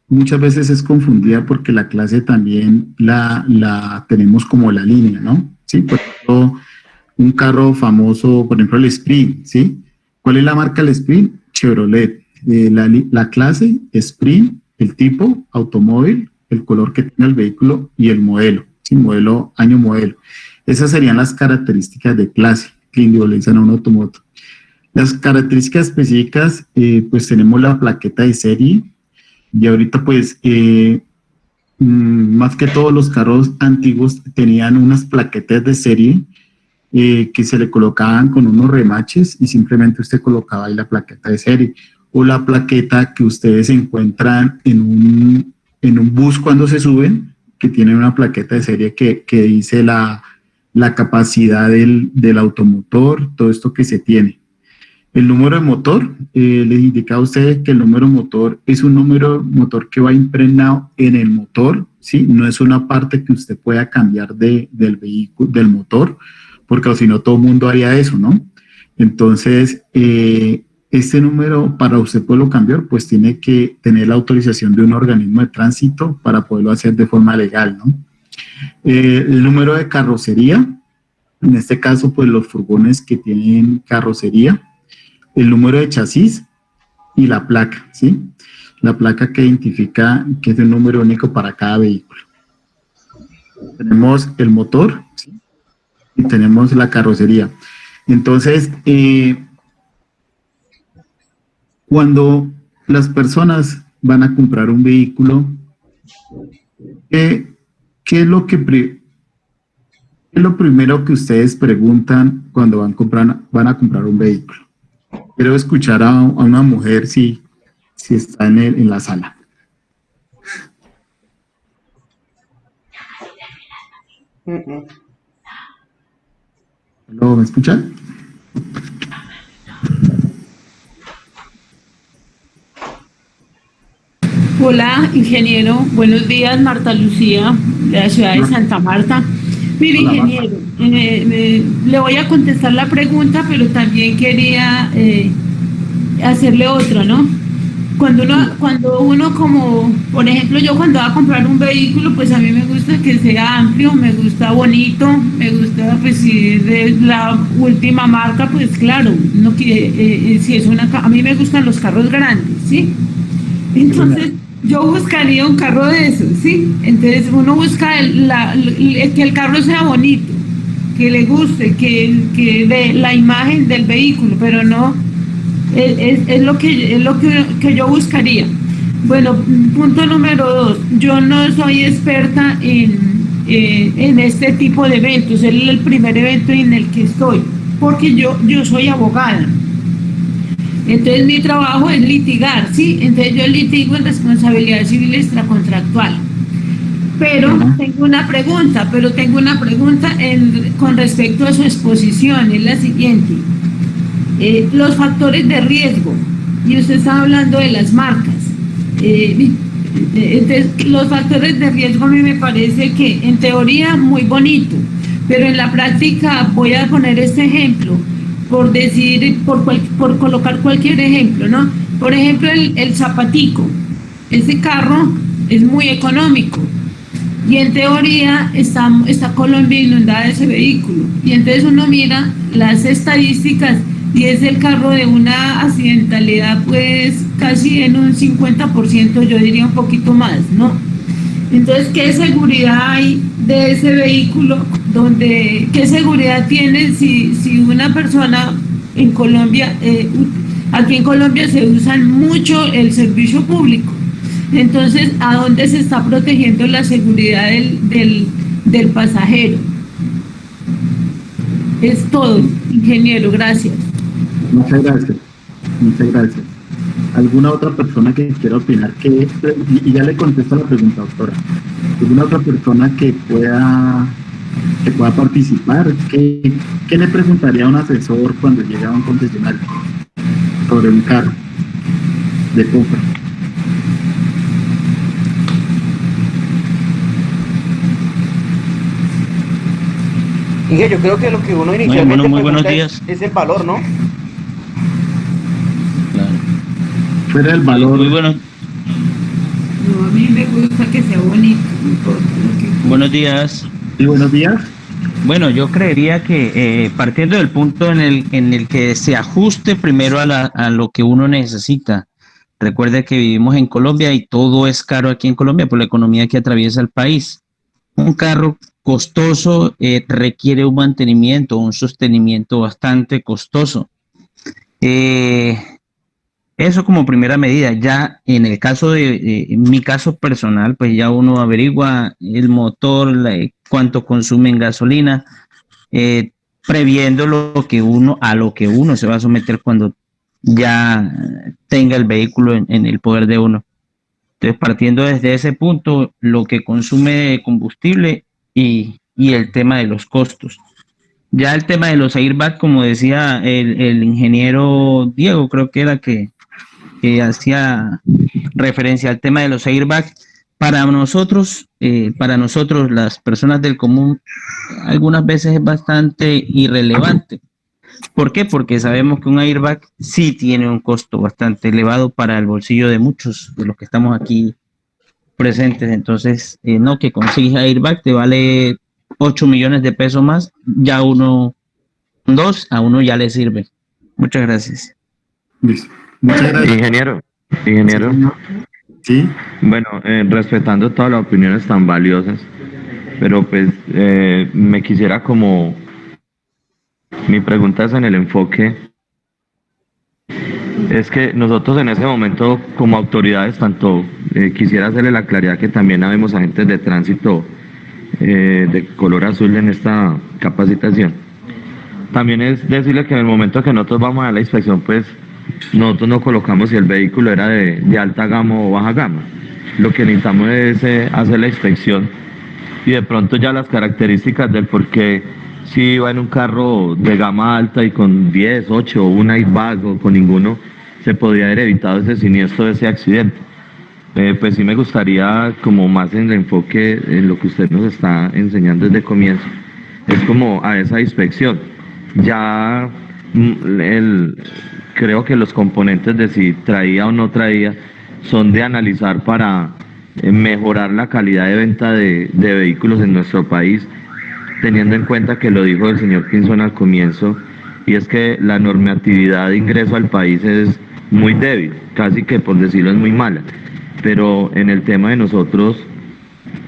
A: muchas veces es confundida porque la clase también la tenemos como la línea, ¿no? Sí, por ejemplo, un carro famoso, por ejemplo, el Sprint, ¿sí? ¿Cuál es la marca del Sprint? Chevrolet. La clase, Sprint, el tipo, automóvil, el color que tenga el vehículo y el modelo, ¿sí? Modelo, año, modelo. Esas serían las características de clase que individualizan a un automóvil. Las características específicas, pues tenemos la plaqueta de serie, y ahorita pues más que todos los carros antiguos tenían unas plaquetas de serie que se le colocaban con unos remaches y simplemente usted colocaba ahí la plaqueta de serie, o la plaqueta que ustedes encuentran en un bus cuando se suben, que tiene una plaqueta de serie que dice la capacidad del automotor, todo esto que se tiene. El número de motor, les indicaba a ustedes que el número de motor es un número de motor que va impregnado en el motor, ¿sí? No es una parte que usted pueda cambiar del vehículo, del motor, porque si no todo el mundo haría eso, ¿no? Entonces, este número, para usted poderlo cambiar, pues tiene que tener la autorización de un organismo de tránsito para poderlo hacer de forma legal, ¿no? El número de carrocería, en este caso, pues los furgones que tienen carrocería, el número de chasis y la placa, ¿sí? La placa que identifica que es un número único para cada vehículo. Tenemos el motor, ¿sí? Y tenemos la carrocería. Entonces, cuando las personas van a comprar un vehículo, ¿qué es lo primero que ustedes preguntan cuando van a comprar un vehículo? Quiero escuchar a una mujer si está en la sala. ¿Lo me escuchan?
F: Hola, ingeniero. Buenos días, Marta Lucía, de la ciudad de Santa Marta. Mire,
A: Hola,
F: ingeniero, le voy a contestar la pregunta, pero también quería hacerle otra, ¿no? Cuando uno como, por ejemplo, yo cuando voy a comprar un vehículo, pues a mí me gusta que sea amplio, me gusta bonito, me gusta, pues si es de la última marca, pues claro, no, si es a mí me gustan los carros grandes, ¿sí? Entonces, yo buscaría un carro de esos, ¿sí? Entonces, uno busca que el carro sea bonito, que le guste, que dé la imagen del vehículo, pero no, es lo que yo buscaría. Bueno, punto número 2, yo no soy experta en este tipo de eventos, es el primer evento en el que estoy, porque yo soy abogada. Entonces mi trabajo es litigar, ¿sí? Entonces yo litigo en responsabilidad civil extracontractual. Pero tengo una pregunta con respecto a su exposición, es la siguiente. Los factores de riesgo, y usted está hablando de las marcas. Entonces, los factores de riesgo a mí me parece que en teoría muy bonito, pero en la práctica voy a poner este ejemplo. Por decir, por colocar cualquier ejemplo, ¿no? Por ejemplo, el Zapatico. Ese carro es muy económico, Y en teoría está Colombia inundada de ese vehículo. Y entonces uno mira las estadísticas y es el carro de una accidentalidad pues casi en un 50%, yo diría un poquito más, ¿no? Entonces, ¿qué seguridad hay de ese vehículo? ¿Qué seguridad tiene si una persona en Colombia, aquí en Colombia se usa mucho el servicio público? Entonces, ¿a dónde se está protegiendo la seguridad del pasajero? Es todo, ingeniero, gracias.
A: Muchas gracias. Muchas gracias. ¿Alguna otra persona que quiera opinar? Y ya le contesto la pregunta, doctora. ¿Alguna otra persona que pueda participar? ¿Qué le preguntaría a un asesor cuando llega a un concesionario sobre un carro de compra?
G: Inge, yo creo que lo que uno inicialmente
H: muy buenos
G: pregunta
H: días.
G: es el valor, ¿no?
H: Claro.
A: Fuera del valor.
H: Muy bueno.
F: No, a mí me gusta que sea bonito. No importa lo que...
H: Buenos días.
A: Sí, buenos días.
H: Bueno, yo creería que partiendo del punto en el que se ajuste primero a lo que uno necesita. Recuerde que vivimos en Colombia y todo es caro aquí en Colombia por la economía que atraviesa el país. Un carro costoso requiere un mantenimiento, un sostenimiento bastante costoso. Eso como primera medida. Ya en el caso en mi caso personal, pues ya uno averigua el motor, cuánto consume en gasolina, previendo a lo que uno se va a someter cuando ya tenga el vehículo en el poder de uno. Entonces, partiendo desde ese punto, lo que consume de combustible y el tema de los costos. Ya el tema de los airbags, como decía el ingeniero Diego, creo que era que hacía referencia al tema de los airbags, para nosotros las personas del común, algunas veces es bastante irrelevante. ¿Por qué? Porque sabemos que un airbag sí tiene un costo bastante elevado para el bolsillo de muchos de los que estamos aquí presentes. Entonces, no, que consigues airbag te vale 8 millones de pesos más, ya a uno ya le sirve. Muchas gracias.
A: Listo. Muchas gracias.
I: Ingeniero.
A: Sí.
I: Bueno, respetando todas las opiniones tan valiosas, pero pues me quisiera mi pregunta es en el enfoque, es que nosotros en ese momento como autoridades, tanto quisiera hacerle la claridad que también habemos agentes de tránsito de color azul en esta capacitación. También es decirle que en el momento que nosotros vamos a la inspección, pues nosotros no colocamos si el vehículo era de alta gama o baja gama. Lo que necesitamos es hacer la inspección y de pronto ya las características del por qué si iba en un carro de gama alta y con 10, 8 o un airbag o con ninguno, se podría haber evitado ese siniestro, ese accidente. Pues sí me gustaría como más en el enfoque en lo que usted nos está enseñando desde el comienzo, es como a esa inspección. Ya creo que los componentes de si traía o no traía son de analizar para mejorar la calidad de venta de vehículos en nuestro país, teniendo en cuenta que lo dijo el señor Pinzón al comienzo, y es que la normatividad de ingreso al país es muy débil, casi que por decirlo es muy mala, pero en el tema de nosotros,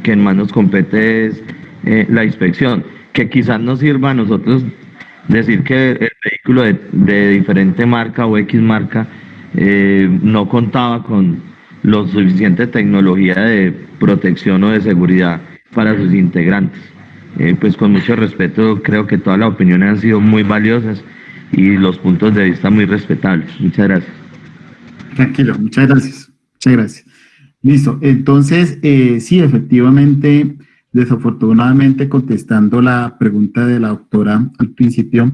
I: que más nos compete es la inspección, que quizás nos sirva a nosotros decir que el vehículo de diferente marca o X marca no contaba con la suficiente tecnología de protección o de seguridad para sus integrantes. Pues con mucho respeto, creo que todas las opiniones han sido muy valiosas y los puntos de vista muy respetables. Muchas gracias.
A: Tranquilo, muchas gracias. Muchas gracias. Listo. Entonces, sí, efectivamente, desafortunadamente, contestando la pregunta de la doctora al principio,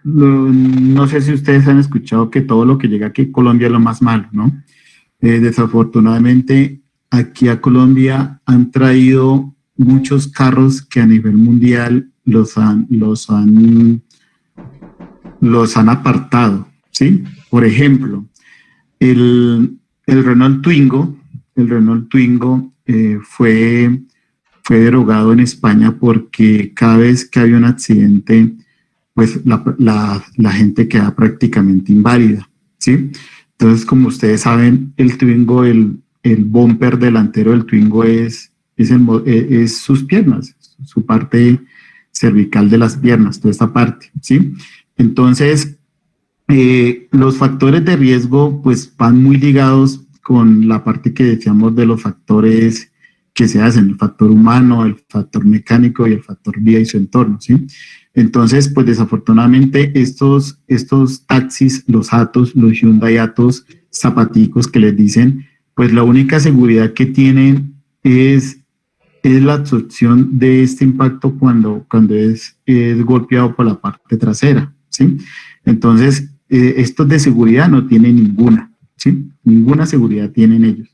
A: no sé si ustedes han escuchado que todo lo que llega aquí a Colombia es lo más malo, ¿no? Desafortunadamente, aquí a Colombia han traído muchos carros que a nivel mundial los han apartado, ¿sí? Por ejemplo, el Renault Twingo fue derogado en España porque cada vez que había un accidente, pues la gente queda prácticamente inválida, ¿sí? Entonces, como ustedes saben, el Twingo, el bumper delantero del Twingo es sus piernas, su parte cervical de las piernas, toda esta parte, ¿sí? Entonces, los factores de riesgo pues van muy ligados con la parte que decíamos de los factores que se hacen, el factor humano, el factor mecánico y el factor vía y su entorno, ¿sí? Entonces, pues desafortunadamente estos taxis, los Atos, los Hyundai Atos zapaticos que les dicen, pues la única seguridad que tienen es la absorción de este impacto cuando es golpeado por la parte trasera, ¿sí? Entonces, estos de seguridad no tienen ninguna, ¿sí? Ninguna seguridad tienen ellos.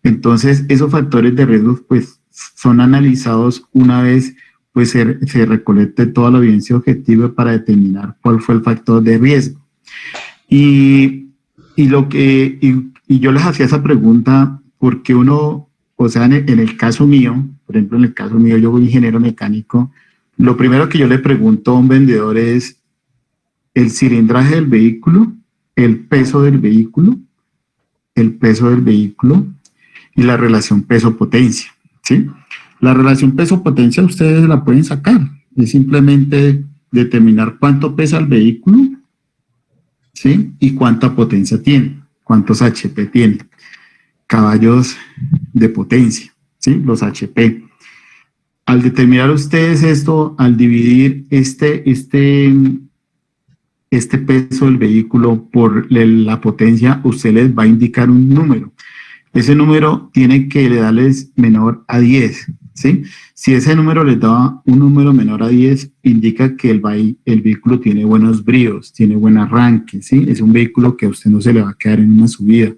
A: Entonces, esos factores de riesgo, pues, son analizados una vez pues se recolecte toda la evidencia objetiva para determinar cuál fue el factor de riesgo. Y yo les hacía esa pregunta porque uno, o sea, en el caso mío, por ejemplo, en el caso mío, yo soy ingeniero mecánico, lo primero que yo le pregunto a un vendedor es el cilindraje del vehículo, el peso del vehículo y la relación peso-potencia, ¿sí? La relación peso-potencia ustedes la pueden sacar, es simplemente determinar cuánto pesa el vehículo, ¿sí? Y cuánta potencia tiene, cuántos HP tiene, caballos de potencia, ¿sí? Los HP. Al determinar ustedes esto, al dividir este peso del vehículo por la potencia, usted les va a indicar un número. Ese número tiene que darles menor a 10, ¿sí? Si ese número les da un número menor a 10, indica que el vehículo tiene buenos bríos, tiene buen arranque, ¿sí? Es un vehículo que a usted no se le va a quedar en una subida.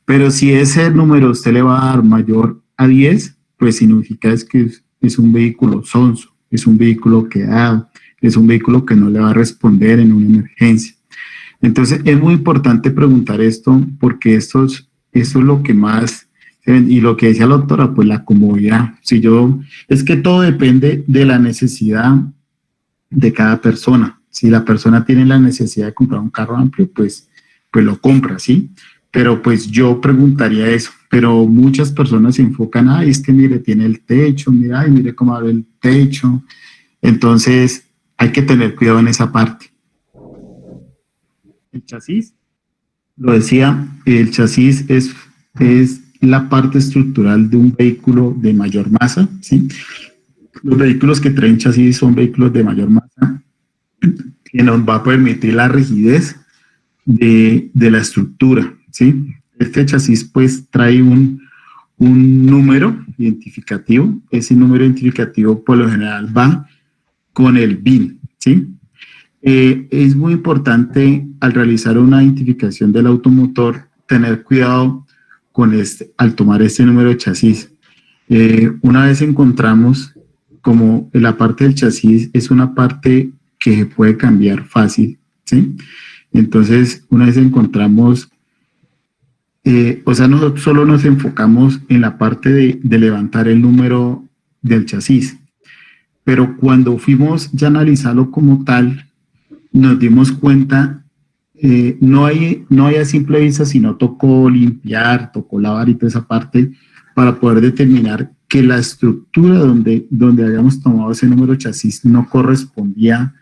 A: Pero si ese número usted le va a dar mayor a 10, pues significa que es un vehículo sonso, es un vehículo quedado, es un vehículo que no le va a responder en una emergencia. Entonces, es muy importante preguntar esto porque esto es lo que más, y lo que decía la doctora, pues la comodidad. Es que todo depende de la necesidad de cada persona. Si la persona tiene la necesidad de comprar un carro amplio, pues lo compra, ¿sí? Pero pues yo preguntaría eso, pero muchas personas se enfocan, es que mire, tiene el techo, mire cómo abre el techo. Entonces, hay que tener cuidado en esa parte. El chasis, lo decía, el chasis es la parte estructural de un vehículo de mayor masa, ¿sí? Los vehículos que traen chasis son vehículos de mayor masa que nos va a permitir la rigidez de la estructura, ¿sí? Este chasis pues trae un número identificativo. Ese número identificativo por lo general va con el BIN, ¿sí? Es muy importante al realizar una identificación del automotor tener cuidado al tomar este número de chasis. Una vez encontramos como la parte del chasis es una parte que se puede cambiar fácil, ¿sí? Entonces, una vez encontramos, no solo nos enfocamos en la parte de levantar el número del chasis, pero cuando fuimos ya a analizarlo como tal, nos dimos cuenta, no hay a simple vista, sino tocó limpiar, tocó lavar y toda esa parte para poder determinar que la estructura donde habíamos tomado ese número de chasis no correspondía,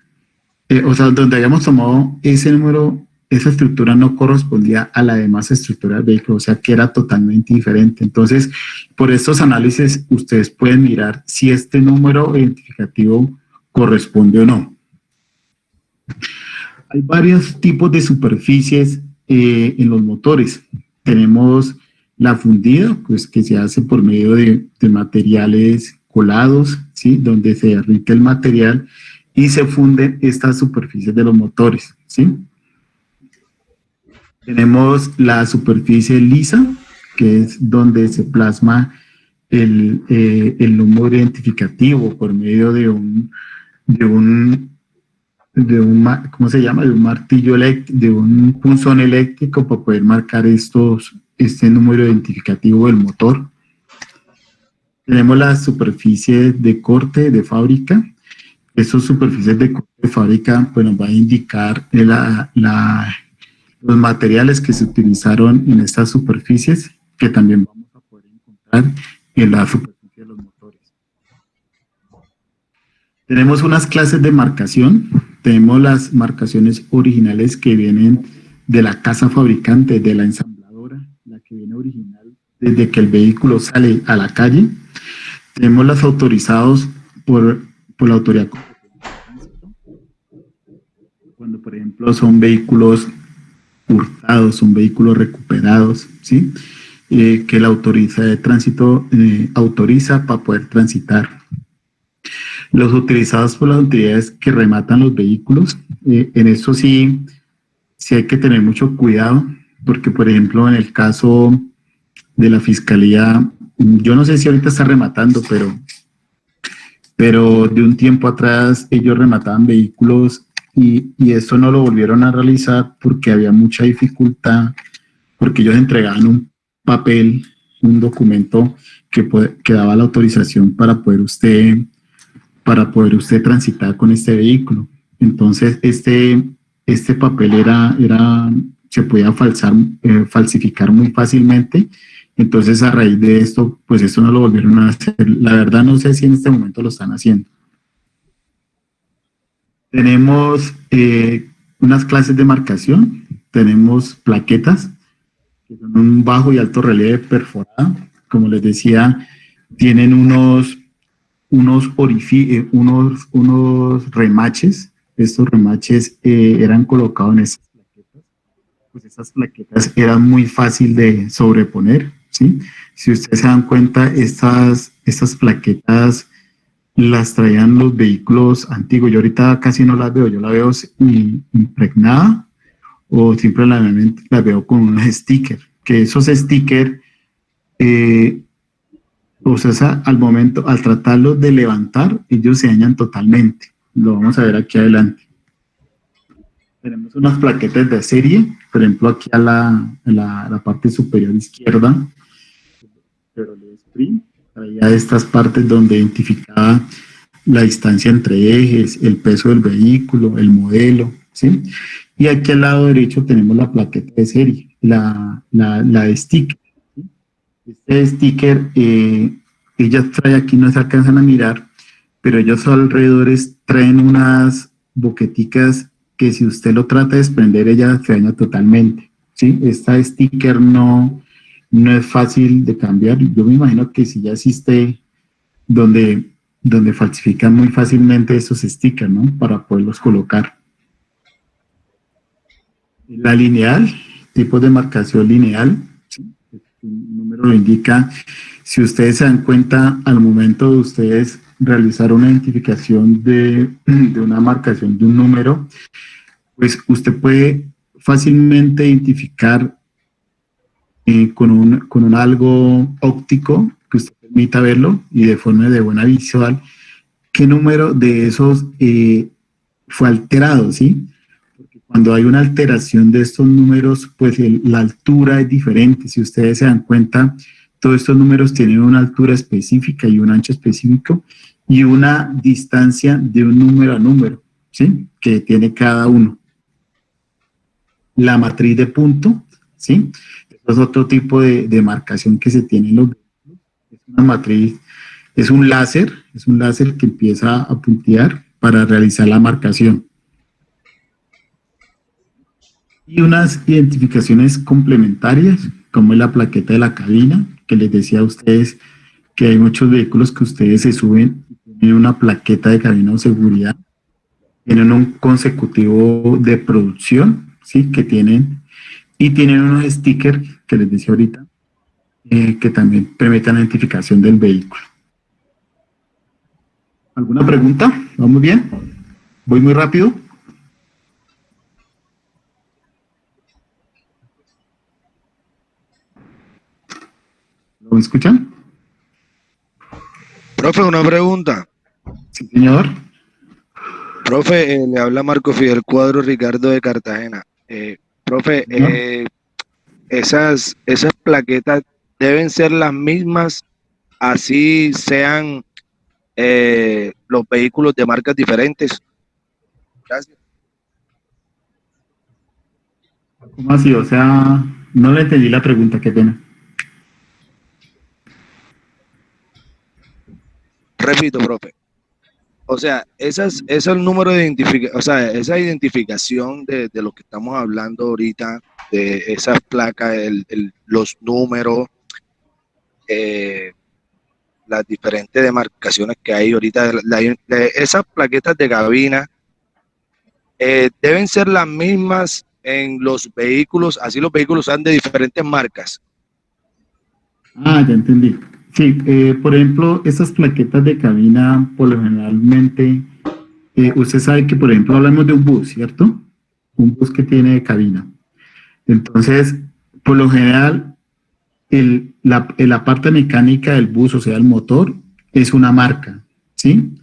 A: donde habíamos tomado ese número, esa estructura no correspondía a la demás estructura del vehículo, o sea que era totalmente diferente. Entonces, por estos análisis, ustedes pueden mirar si este número identificativo corresponde o no. Hay varios tipos de superficies en los motores. Tenemos la fundida, pues que se hace por medio de materiales colados, ¿sí? Donde se derrite el material y se funden estas superficies de los motores, ¿sí? Tenemos la superficie lisa, que es donde se plasma el número identificativo por medio de un ¿cómo se llama? De un martillo eléctrico, de un punzón eléctrico para poder marcar este número identificativo del motor. Tenemos las superficies de corte de fábrica. Esas superficies de corte de fábrica pues, nos van a indicar los materiales que se utilizaron en estas superficies, que también vamos a poder encontrar en la superficie de los motores. Tenemos unas clases de marcación. Tenemos las marcaciones originales que vienen de la casa fabricante, de la ensambladora, la que viene original desde que el vehículo sale a la calle. Tenemos las autorizados por la autoridad competente de tránsito. Cuando, por ejemplo, son vehículos hurtados, son vehículos recuperados, ¿sí? Que la autoridad de tránsito autoriza para poder transitar. Los utilizados por las autoridades que rematan los vehículos, en eso sí hay que tener mucho cuidado, porque, por ejemplo, en el caso de la Fiscalía, yo no sé si ahorita está rematando, pero de un tiempo atrás ellos remataban vehículos y esto no lo volvieron a realizar porque había mucha dificultad, porque ellos entregaban un papel, un documento que daba la autorización para poder usted transitar con este vehículo. Entonces, este papel se podía falsificar muy fácilmente. Entonces, a raíz de esto, pues esto no lo volvieron a hacer. La verdad, no sé si en este momento lo están haciendo. Tenemos unas clases de marcación. Tenemos plaquetas, que son un bajo y alto relieve perforado. Como les decía, tienen unos remaches. Estos remaches eran colocados en esas plaquetas. Pues esas plaquetas eran muy fácil de sobreponer, ¿sí? Si ustedes se dan cuenta, estas plaquetas las traían los vehículos antiguos. Yo ahorita casi no las veo, yo la veo impregnada o simplemente las veo con unos stickers, que esos stickers, o sea, al tratarlos de levantar, ellos se dañan totalmente. Lo vamos a ver aquí adelante. Tenemos unas plaquetas de serie, por ejemplo, aquí a la parte superior izquierda, Chevrolet Sprint, traía estas partes donde identificaba la distancia entre ejes, el peso del vehículo, el modelo, ¿sí? Y aquí al lado derecho tenemos la plaqueta de serie, la de sticker, ¿sí? Este sticker, ellas trae aquí, no se alcanzan a mirar, pero ellos alrededores traen unas boqueticas que si usted lo trata de desprender, ella se daña totalmente, ¿sí? Esta sticker no es fácil de cambiar. Yo me imagino que si ya existe donde falsifican muy fácilmente esos stickers, ¿no? Para poderlos colocar. La lineal, tipo de marcación lineal, ¿sí? El número lo indica. Si ustedes se dan cuenta, al momento de ustedes realizar una identificación de una marcación de un número, pues usted puede fácilmente identificar con un algo óptico que usted permita verlo y de forma de buena visual, qué número de esos fue alterado, ¿sí? Porque cuando hay una alteración de estos números, pues la altura es diferente. Si ustedes se dan cuenta, todos estos números tienen una altura específica y un ancho específico y una distancia de un número a número, ¿sí? Que tiene cada uno. La matriz de punto, ¿sí? Esto es otro tipo de marcación que se tiene en los vehículos. Es una matriz, es un láser que empieza a puntear para realizar la marcación. Y unas identificaciones complementarias, como es la plaqueta de la cabina, que les decía a ustedes que hay muchos vehículos que ustedes se suben y tienen una plaqueta de cabina o seguridad, tienen un consecutivo de producción, ¿sí? Que tienen, y tienen unos stickers que les decía ahorita, que también permiten la identificación del vehículo. ¿Alguna pregunta? ¿Vamos bien? ¿Voy muy rápido? ¿Lo escuchan?
J: Profe, una pregunta.
A: Sí, señor.
J: Profe, le habla Marco Fidel Cuadro Ricardo de Cartagena. Profe, esas plaquetas deben ser las mismas así sean los vehículos de marcas diferentes? Gracias.
A: ¿Cómo así? O sea, no le entendí la pregunta, qué pena.
J: Repito, profe. O sea, ese número de identificación, o sea, esa identificación de lo que estamos hablando ahorita, de esas placas, los números, las diferentes demarcaciones que hay ahorita, esas plaquetas de cabina, deben ser las mismas en los vehículos, así los vehículos sean de diferentes marcas.
A: Ah, ya entendí. Sí, por ejemplo, esas plaquetas de cabina, por lo generalmente, usted sabe que, por ejemplo, hablamos de un bus, ¿cierto? Un bus que tiene cabina. Entonces, por lo general, la parte mecánica del bus, o sea, el motor, es una marca, ¿sí?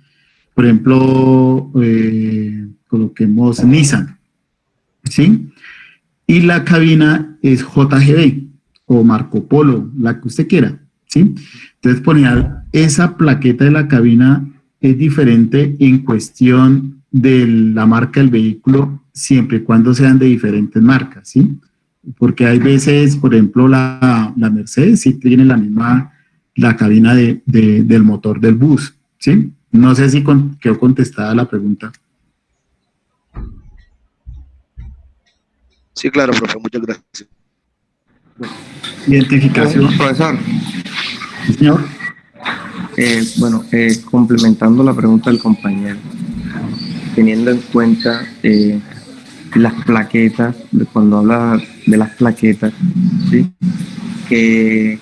A: Por ejemplo, coloquemos Nissan, ¿sí? Y la cabina es JGB o Marco Polo, la que usted quiera, ¿sí? Entonces, por general, esa plaqueta de la cabina es diferente en cuestión de la marca del vehículo, siempre y cuando sean de diferentes marcas, ¿sí? Porque hay veces, por ejemplo, la Mercedes sí tiene la cabina del motor del bus, ¿sí? No sé si quedó contestada la pregunta.
J: Sí, claro, profe, muchas gracias.
A: Identificación.
C: Profesor,
A: Sí, señor.
C: Complementando la pregunta del compañero, teniendo en cuenta las plaquetas, cuando habla de las plaquetas, ¿sí? Que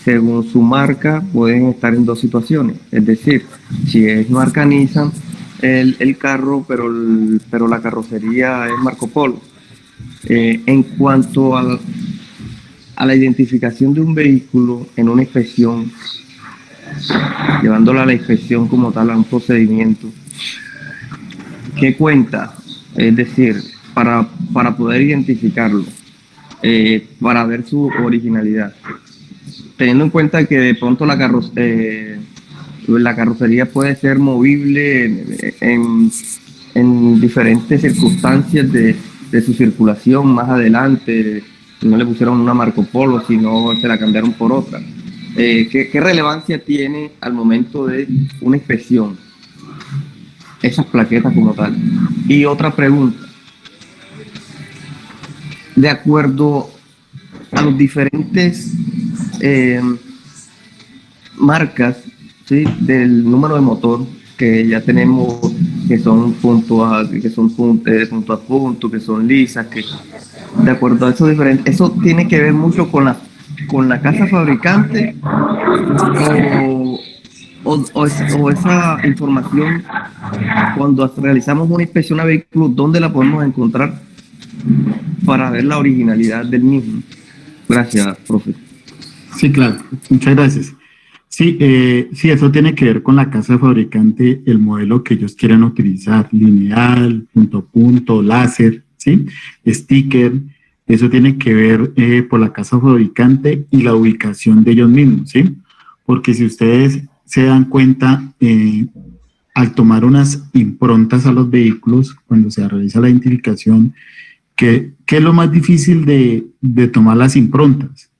C: según su marca pueden estar en dos situaciones, es decir, si es marca Nissan, el carro, pero la carrocería es Marco Polo. En cuanto a la identificación de un vehículo en una inspección, llevándola a la inspección como tal, a un procedimiento, ¿qué cuenta? Es decir, para poder identificarlo, para ver su originalidad, teniendo en cuenta que de pronto la carrocería puede ser movible en diferentes circunstancias de su circulación más adelante, no le pusieron una Marco Polo, sino se la cambiaron por otra. ¿Qué relevancia tiene al momento de una inspección esas plaquetas como tal? Y otra pregunta, de acuerdo a los diferentes marcas, ¿sí? Del número de motor que ya tenemos, que son punto a punto, que son lisas, que de acuerdo a esos diferentes, eso tiene que ver mucho con la casa fabricante o esa información cuando realizamos una inspección a vehículos, ¿dónde la podemos encontrar para ver la originalidad del mismo? Gracias, profe.
A: Sí, claro. Muchas gracias. Sí, sí, eso tiene que ver con la casa fabricante, el modelo que ellos quieran utilizar, lineal, punto a punto, láser, ¿sí? Sticker, eso tiene que ver por la casa fabricante y la ubicación de ellos mismos, ¿sí? Porque si ustedes se dan cuenta, al tomar unas improntas a los vehículos, cuando se realiza la identificación, ¿qué es lo más difícil de tomar las improntas?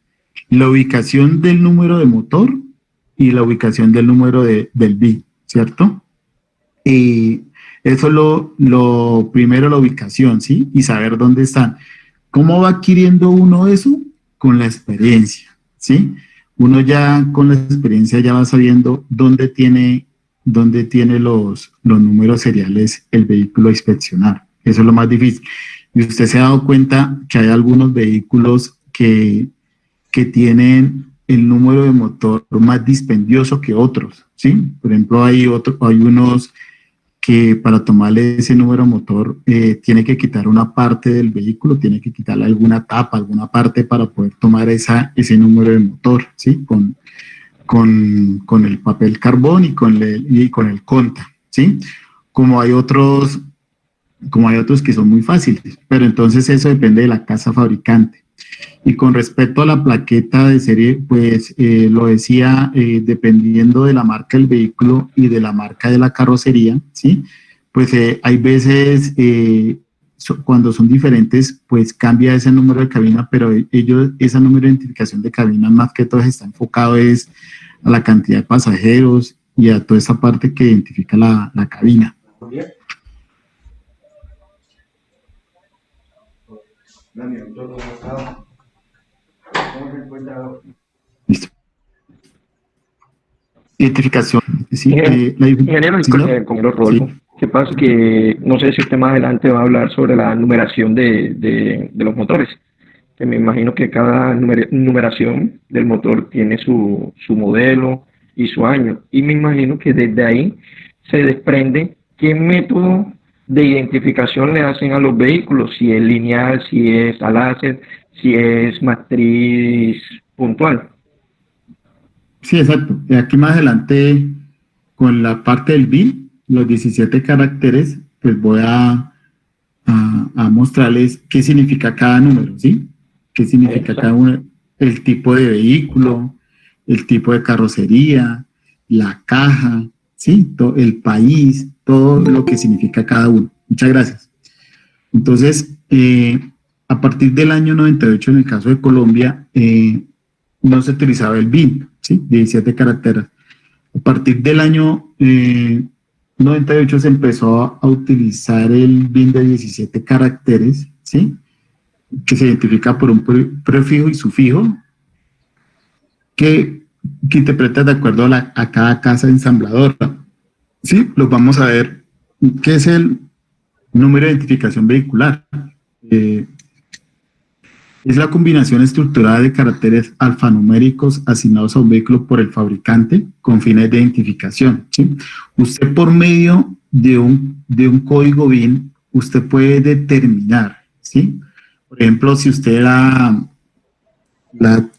A: La ubicación del número de motor y la ubicación del número del BI, ¿cierto? Y eso es lo primero, la ubicación, ¿sí? Y saber dónde están. ¿Cómo va adquiriendo uno eso? Con la experiencia, ¿sí? Uno ya con la experiencia ya va sabiendo dónde tiene los números seriales el vehículo a inspeccionar. Eso es lo más difícil. Y usted se ha dado cuenta que hay algunos vehículos que tienen el número de motor más dispendioso que otros, ¿sí? Por ejemplo, hay unos que para tomarle ese número de motor tiene que quitar una parte del vehículo, tiene que quitarle alguna tapa, alguna parte para poder tomar ese número de motor, ¿sí? Con el papel carbón y con el conta, ¿sí? Como hay otros que son muy fáciles, pero entonces eso depende de la casa fabricante. Y con respecto a la plaqueta de serie, pues lo decía, dependiendo de la marca del vehículo y de la marca de la carrocería, ¿sí? Pues hay veces, cuando son diferentes, pues cambia ese número de cabina, pero ese número de identificación de cabina más que todo está enfocado es a la cantidad de pasajeros y a toda esa parte que identifica la cabina. Listo. Identificación. Sí,
G: Ingeniero, compañero Rodolfo.
A: Sí.
G: ¿Qué pasa? Que no sé si usted más adelante va a hablar sobre la numeración de los motores. Que me imagino que cada numeración del motor tiene su modelo y su año. Y me imagino que desde ahí se desprende qué método de identificación le hacen a los vehículos, si es lineal, si es a láser, si es matriz puntual.
A: Sí, exacto. Y aquí más adelante, con la parte del BIN, los 17 caracteres, pues voy a mostrarles qué significa cada número, ¿sí? Qué significa cada uno, el tipo de vehículo, el tipo de carrocería, la caja, ¿sí? El país, todo lo que significa cada uno. Muchas gracias. Entonces, a partir del año 98, en el caso de Colombia, no se utilizaba el BIN, ¿sí? 17 caracteres. A partir del año 98 se empezó a utilizar el BIN de 17 caracteres, ¿sí? Que se identifica por un prefijo y sufijo que interpreta de acuerdo a cada casa ensambladora. ¿Sí? Los vamos a ver. ¿Qué es el número de identificación vehicular? Es la combinación estructurada de caracteres alfanuméricos asignados a un vehículo por el fabricante con fines de identificación, ¿sí? Usted, por medio de un código BIN, usted puede determinar, ¿sí? Por ejemplo, si usted la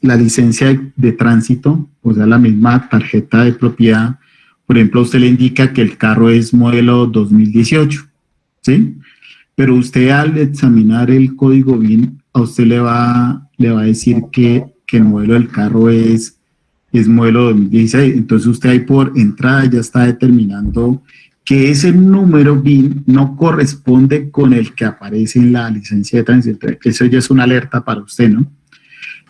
A: licencia de tránsito, o sea, la misma tarjeta de propiedad, por ejemplo, usted le indica que el carro es modelo 2018, ¿sí? Pero usted, al examinar el código BIN, a usted le va a decir que el modelo del carro es modelo 2016. Entonces usted ahí por entrada ya está determinando que ese número BIN no corresponde con el que aparece en la licencia de tránsito. Eso ya es una alerta para usted, ¿no?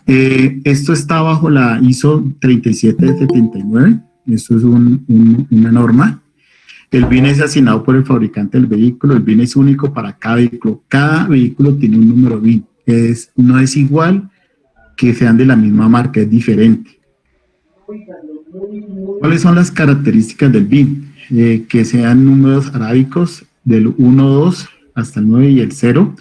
A: Esto está bajo la ISO 3779. Esto es una norma. El BIN es asignado por el fabricante del vehículo. El BIN es único para cada vehículo. Cada vehículo tiene un número BIN. No es igual que sean de la misma marca, es diferente. ¿Cuáles son las características del BIN? Que sean números arábicos del 1, 2 hasta el 9 y el 0.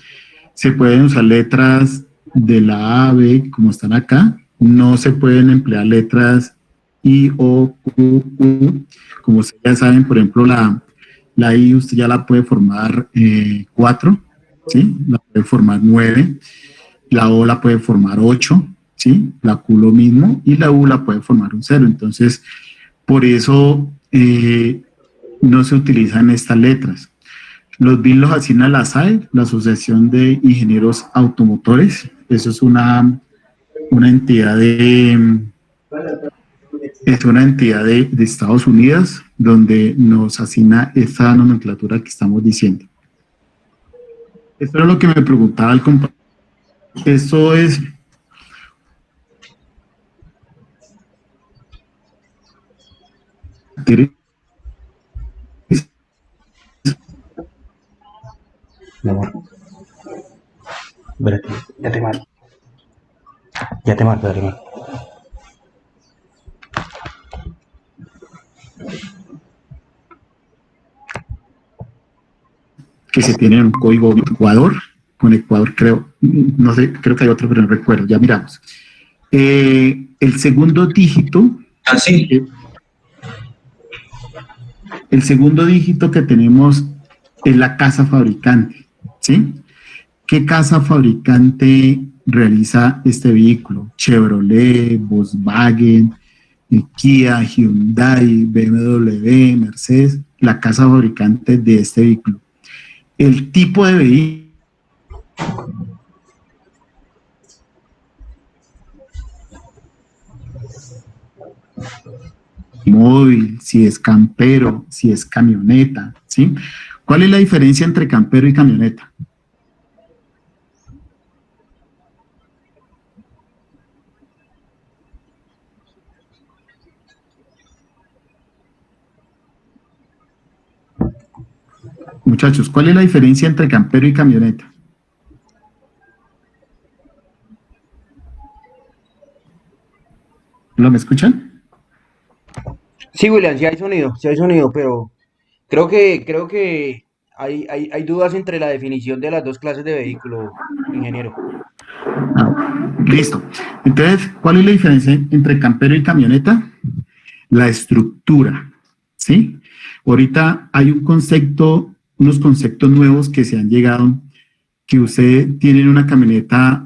A: Se pueden usar letras de la A, B, como están acá. No se pueden emplear letras I, O, Q, U. Como ustedes ya saben, por ejemplo, la I usted ya la puede formar 4, ¿sí? La puede formar 9. La O la puede formar 8, ¿sí? La Q lo mismo. Y la U la puede formar un 0. Entonces, por eso no se utilizan estas letras. Los BIN los asigna la SAE, la Asociación de Ingenieros Automotores. Eso es una entidad de Estados Unidos, donde nos asigna esta nomenclatura que estamos diciendo. Esto es lo que me preguntaba el compañero. Esto es...
K: Mi amor, espérate, ya te marco. Ya te marco, ya te marco.
A: Que se tiene un código Ecuador, con Ecuador creo, no sé, creo que hay otro, pero no recuerdo, ya miramos. El segundo dígito... El segundo dígito que tenemos es la casa fabricante, ¿sí? ¿Qué casa fabricante realiza este vehículo? Chevrolet, Volkswagen, Kia, Hyundai, BMW, Mercedes, la casa fabricante de este vehículo. El tipo de vehículo automóvil, si es campero, si es camioneta, ¿sí? ¿Cuál es la diferencia entre campero y camioneta? Muchachos, ¿cuál es la diferencia entre campero y camioneta? ¿Lo me escuchan?
L: Sí, William, sí hay sonido, pero creo que hay dudas entre la definición de las dos clases de vehículo, ingeniero.
A: Listo. Entonces, ¿cuál es la diferencia entre campero y camioneta? La estructura, ¿sí? Ahorita hay unos conceptos nuevos que se han llegado, que usted tiene una camioneta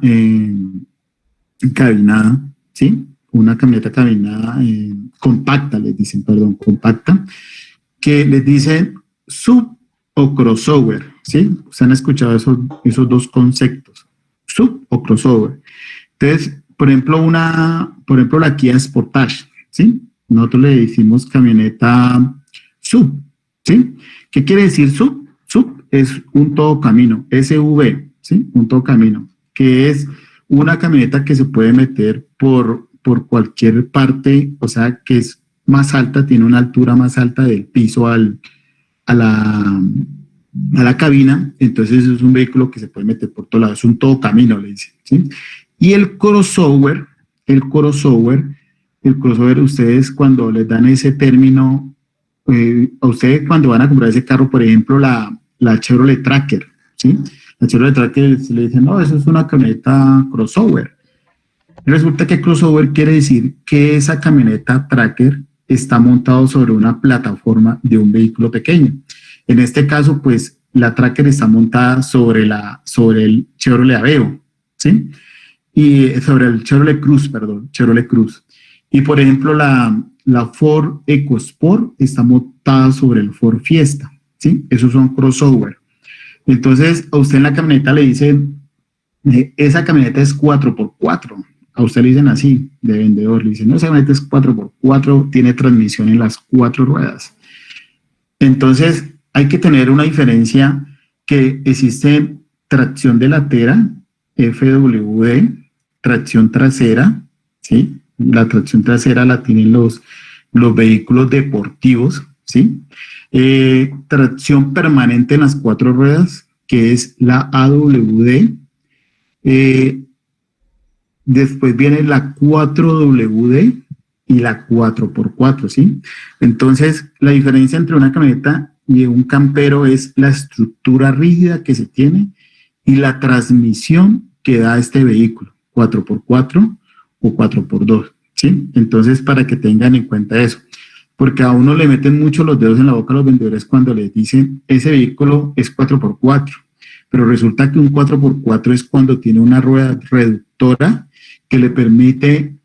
A: cabinada, ¿sí? Una camioneta cabinada compacta, les dicen, perdón, compacta, que les dicen sub o crossover, ¿sí? Ustedes han escuchado esos dos conceptos, sub o crossover. Entonces, por ejemplo, la Kia Sportage, ¿sí? Nosotros le decimos camioneta sub, ¿sí? ¿Qué quiere decir sub? Sub es un todo camino, SUV, ¿sí? Un todo camino, que es una camioneta que se puede meter por cualquier parte, o sea, que es más alta, tiene una altura más alta del piso a la cabina, entonces es un vehículo que se puede meter por todos lados, es un todo camino, le dicen, ¿sí? Y el crossover, ustedes cuando les dan ese término, a ustedes cuando van a comprar ese carro, por ejemplo, la Chevrolet Tracker, ¿sí? La Chevrolet Tracker se le dice, no, eso es una camioneta crossover. Resulta que crossover quiere decir que esa camioneta Tracker está montado sobre una plataforma de un vehículo pequeño. En este caso, pues, la Tracker está montada sobre el Chevrolet Aveo, ¿sí? Y sobre el Chevrolet Cruze. Y, por ejemplo, la Ford EcoSport está montada sobre el Ford Fiesta, ¿sí? Esos son crossover. Entonces, a usted en la camioneta le dicen, esa camioneta es 4x4. A usted le dicen así, de vendedor, le dicen, no, esa camioneta es 4x4, tiene transmisión en las 4 ruedas. Entonces, hay que tener una diferencia que existe tracción delantera, FWD, tracción trasera, ¿sí? La tracción trasera la tienen los vehículos deportivos, ¿sí? Tracción permanente en las 4 ruedas, que es la AWD. Después viene la 4WD y la 4x4, ¿sí? Entonces, la diferencia entre una camioneta y un campero es la estructura rígida que se tiene y la transmisión que da este vehículo, 4x4 o 4x2, ¿sí? Entonces, para que tengan en cuenta eso, porque a uno le meten mucho los dedos en la boca a los vendedores cuando les dicen, ese vehículo es 4x4, pero resulta que un 4x4 es cuando tiene una rueda reductora que le permite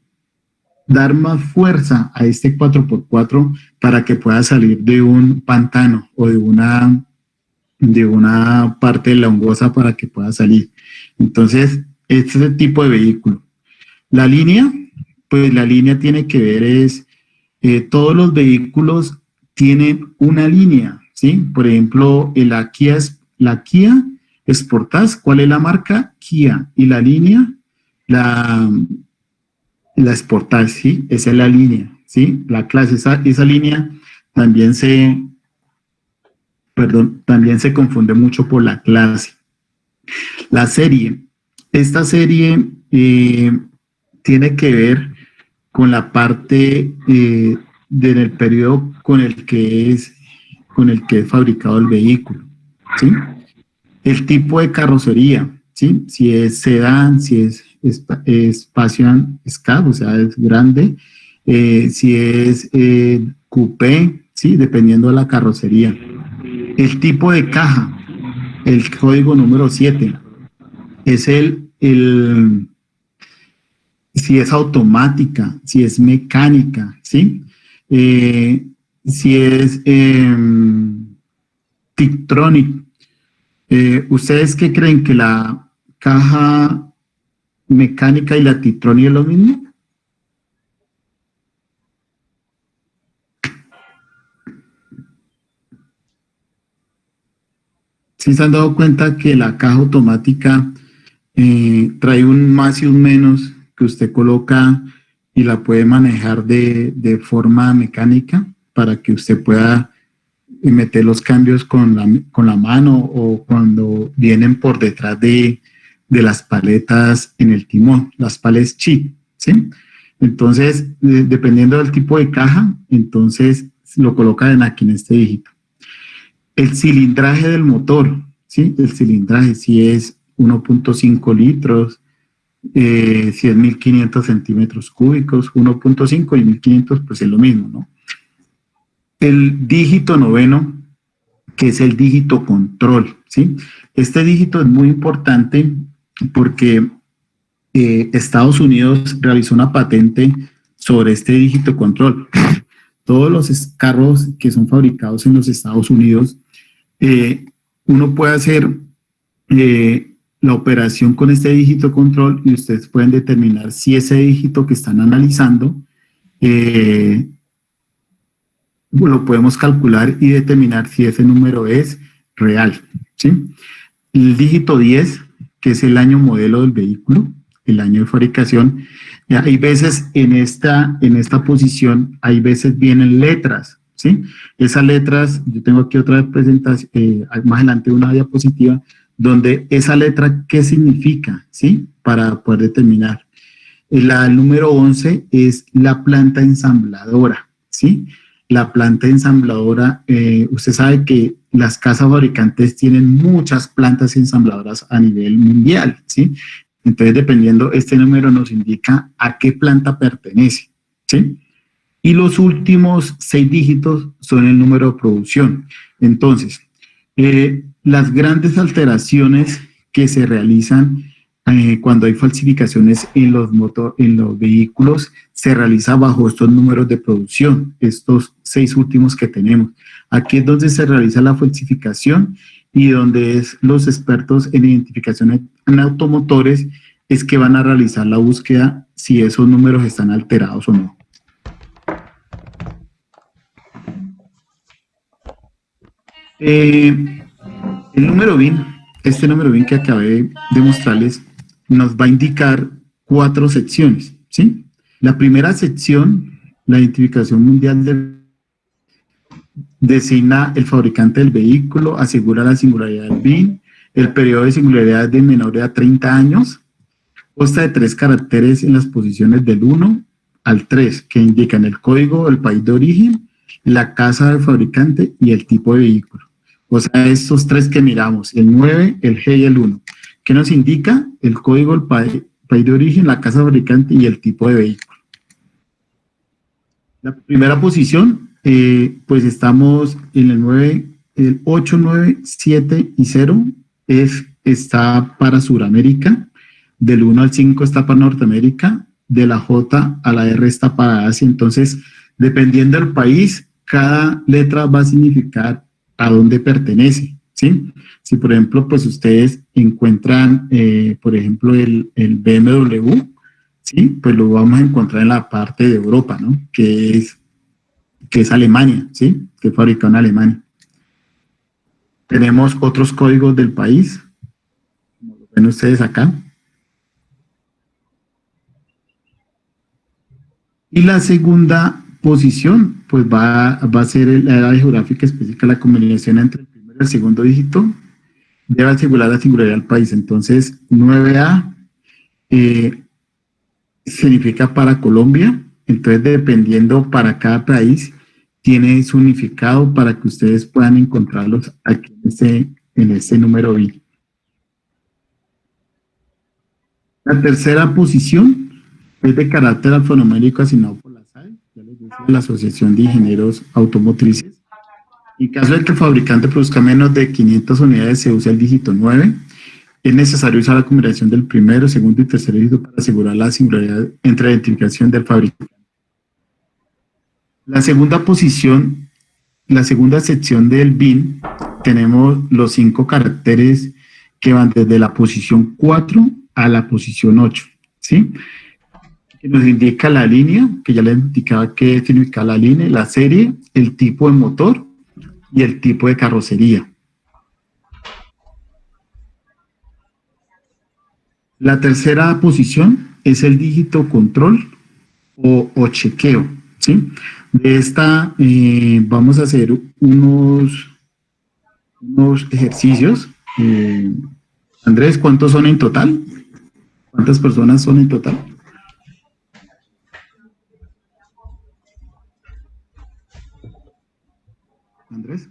A: dar más fuerza a este 4x4 para que pueda salir de un pantano o de una parte longosa para que pueda salir. Entonces, este es el tipo de vehículo. La línea, pues la línea tiene que ver todos los vehículos tienen una línea, ¿sí? Por ejemplo, la Kia Sportage, ¿cuál es la marca? Kia. Y la línea, la Sportage, ¿sí? Esa es la línea, ¿sí? La clase, esa línea también se confunde mucho por la clase. La serie, esta serie tiene que ver con la parte del periodo con el que es fabricado el vehículo, ¿sí? El tipo de carrocería, ¿sí? Si es sedán, si es espacio cab, o sea, es grande, si es coupé, ¿sí? Dependiendo de la carrocería. El tipo de caja, el código número 7, es si es automática, si es mecánica, ¿sí? Si es Tiptronic. ¿Ustedes qué creen? ¿Que la caja mecánica y la Tiptronic es lo mismo? ¿Sí se han dado cuenta que la caja automática trae un más y un menos que usted coloca y la puede manejar de forma mecánica para que usted pueda meter los cambios con la mano o cuando vienen por detrás de las paletas en el timón, las pales chip, ¿sí? Entonces, dependiendo del tipo de caja, entonces lo colocan aquí en este dígito. El cilindraje del motor, ¿sí? El cilindraje, si es 1.5 litros, si es 1500 centímetros cúbicos, 1.5 y 1500, pues es lo mismo, ¿no? El dígito noveno, que es el dígito control, ¿sí? Este dígito es muy importante porque Estados Unidos realizó una patente sobre este dígito control. Todos los carros que son fabricados en los Estados Unidos, uno puede hacer la operación con este dígito control y ustedes pueden determinar si ese dígito que están analizando lo podemos calcular y determinar si ese número es real, ¿sí? El dígito 10, que es el año modelo del vehículo, el año de fabricación. Hay veces en esta posición, hay veces vienen letras, ¿sí? Esas letras, yo tengo aquí otra presentación, más adelante una diapositiva, donde esa letra, ¿qué significa? ¿Sí? Para poder determinar. El número 11 es la planta ensambladora, ¿sí? La planta ensambladora, usted sabe que las casas fabricantes tienen muchas plantas ensambladoras a nivel mundial, ¿sí? Entonces, dependiendo, este número nos indica a qué planta pertenece, ¿sí? Y los últimos 6 dígitos son el número de producción. Entonces, las grandes alteraciones que se realizan cuando hay falsificaciones en los vehículos se realiza bajo estos números de producción, estos 6 últimos que tenemos. Aquí es donde se realiza la falsificación y donde es los expertos en identificación en automotores es que van a realizar la búsqueda si esos números están alterados o no. El número BIN, este número BIN que acabé de mostrarles, nos va a indicar 4 secciones, ¿sí? La primera sección, la identificación mundial designa el fabricante del vehículo, asegura la singularidad del BIN, el periodo de singularidad de menor a 30 años, consta de 3 caracteres en las posiciones del 1 al 3, que indican el código, el país de origen, la casa del fabricante y el tipo de vehículo. O sea, estos 3 que miramos, el 9, el G y el 1. ¿Qué nos indica? El código, el país de origen, la casa fabricante y el tipo de vehículo. La primera posición, pues estamos en el 9, el 8, 9, 7 y 0 está para Sudamérica, del 1 al 5 está para Norteamérica, de la J a la R está para Asia. Entonces, dependiendo del país, cada letra va a significar a dónde pertenece, ¿sí? Si, por ejemplo, pues ustedes encuentran, por ejemplo, el BMW, ¿sí? Pues lo vamos a encontrar en la parte de Europa, ¿no? Que es Alemania, ¿sí? Que es fabricado en Alemania. Tenemos otros códigos del país, como lo ven ustedes acá. Y la segunda posición, pues va a ser la área geográfica específica, la combinación entre el primero y el segundo dígito, debe asegurar la singularidad del país. Entonces, 9A significa para Colombia, entonces dependiendo para cada país, tiene su significado para que ustedes puedan encontrarlos aquí en este número BIN. La tercera posición es de carácter alfanumérico asignado por la SAE, ya les decía, la Asociación de Ingenieros Automotrices. En caso de que el fabricante produzca menos de 500 unidades, se usa el dígito 9. Es necesario usar la combinación del primero, segundo y tercer dígito para asegurar la singularidad entre la identificación del fabricante. La segunda posición, la segunda sección del BIN, tenemos los 5 caracteres que van desde la posición 4 a la posición 8, ¿sí? Que nos indica la línea, que ya les indicaba qué significa la línea, la serie, el tipo de motor y el tipo de carrocería. La tercera posición es el dígito control o chequeo, ¿sí? De esta vamos a hacer unos ejercicios. Andrés, ¿cuántos son en total? ¿Cuántas personas son en total? Andrés.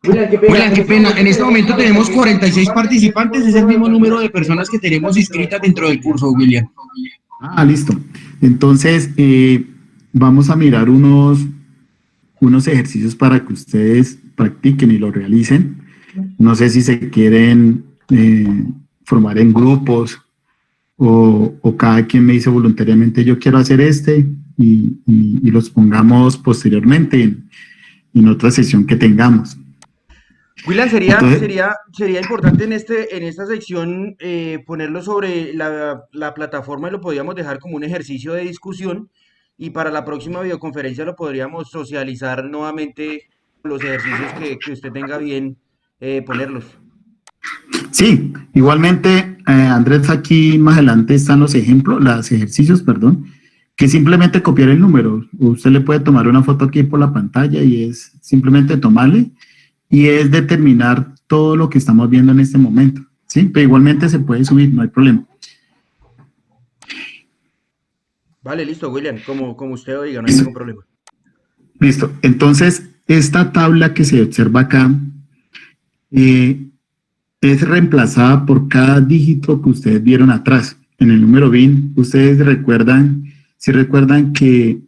L: William, qué pena. En este momento tenemos 46 participantes, es el mismo número de personas que tenemos inscritas dentro del curso, William.
A: Ah, listo. Entonces, vamos a mirar unos ejercicios para que ustedes practiquen y lo realicen. No sé si se quieren formar en grupos o cada quien me dice voluntariamente yo quiero hacer y los pongamos posteriormente en otra sesión que tengamos.
L: William, sería importante en esta sección ponerlo sobre la plataforma y lo podríamos dejar como un ejercicio de discusión, y para la próxima videoconferencia lo podríamos socializar nuevamente los ejercicios que usted tenga bien ponerlos.
A: Sí, igualmente, Andrés, aquí más adelante están los ejercicios, que simplemente copiar el número. Usted le puede tomar una foto aquí por la pantalla y es simplemente tomarle y es determinar todo lo que estamos viendo en este momento, ¿sí? Pero igualmente se puede subir, no hay problema.
L: Vale, listo, William, como usted lo diga, no hay ningún problema.
A: Listo, entonces esta tabla que se observa acá es reemplazada por cada dígito que ustedes vieron atrás. En el número BIN, ustedes recuerdan que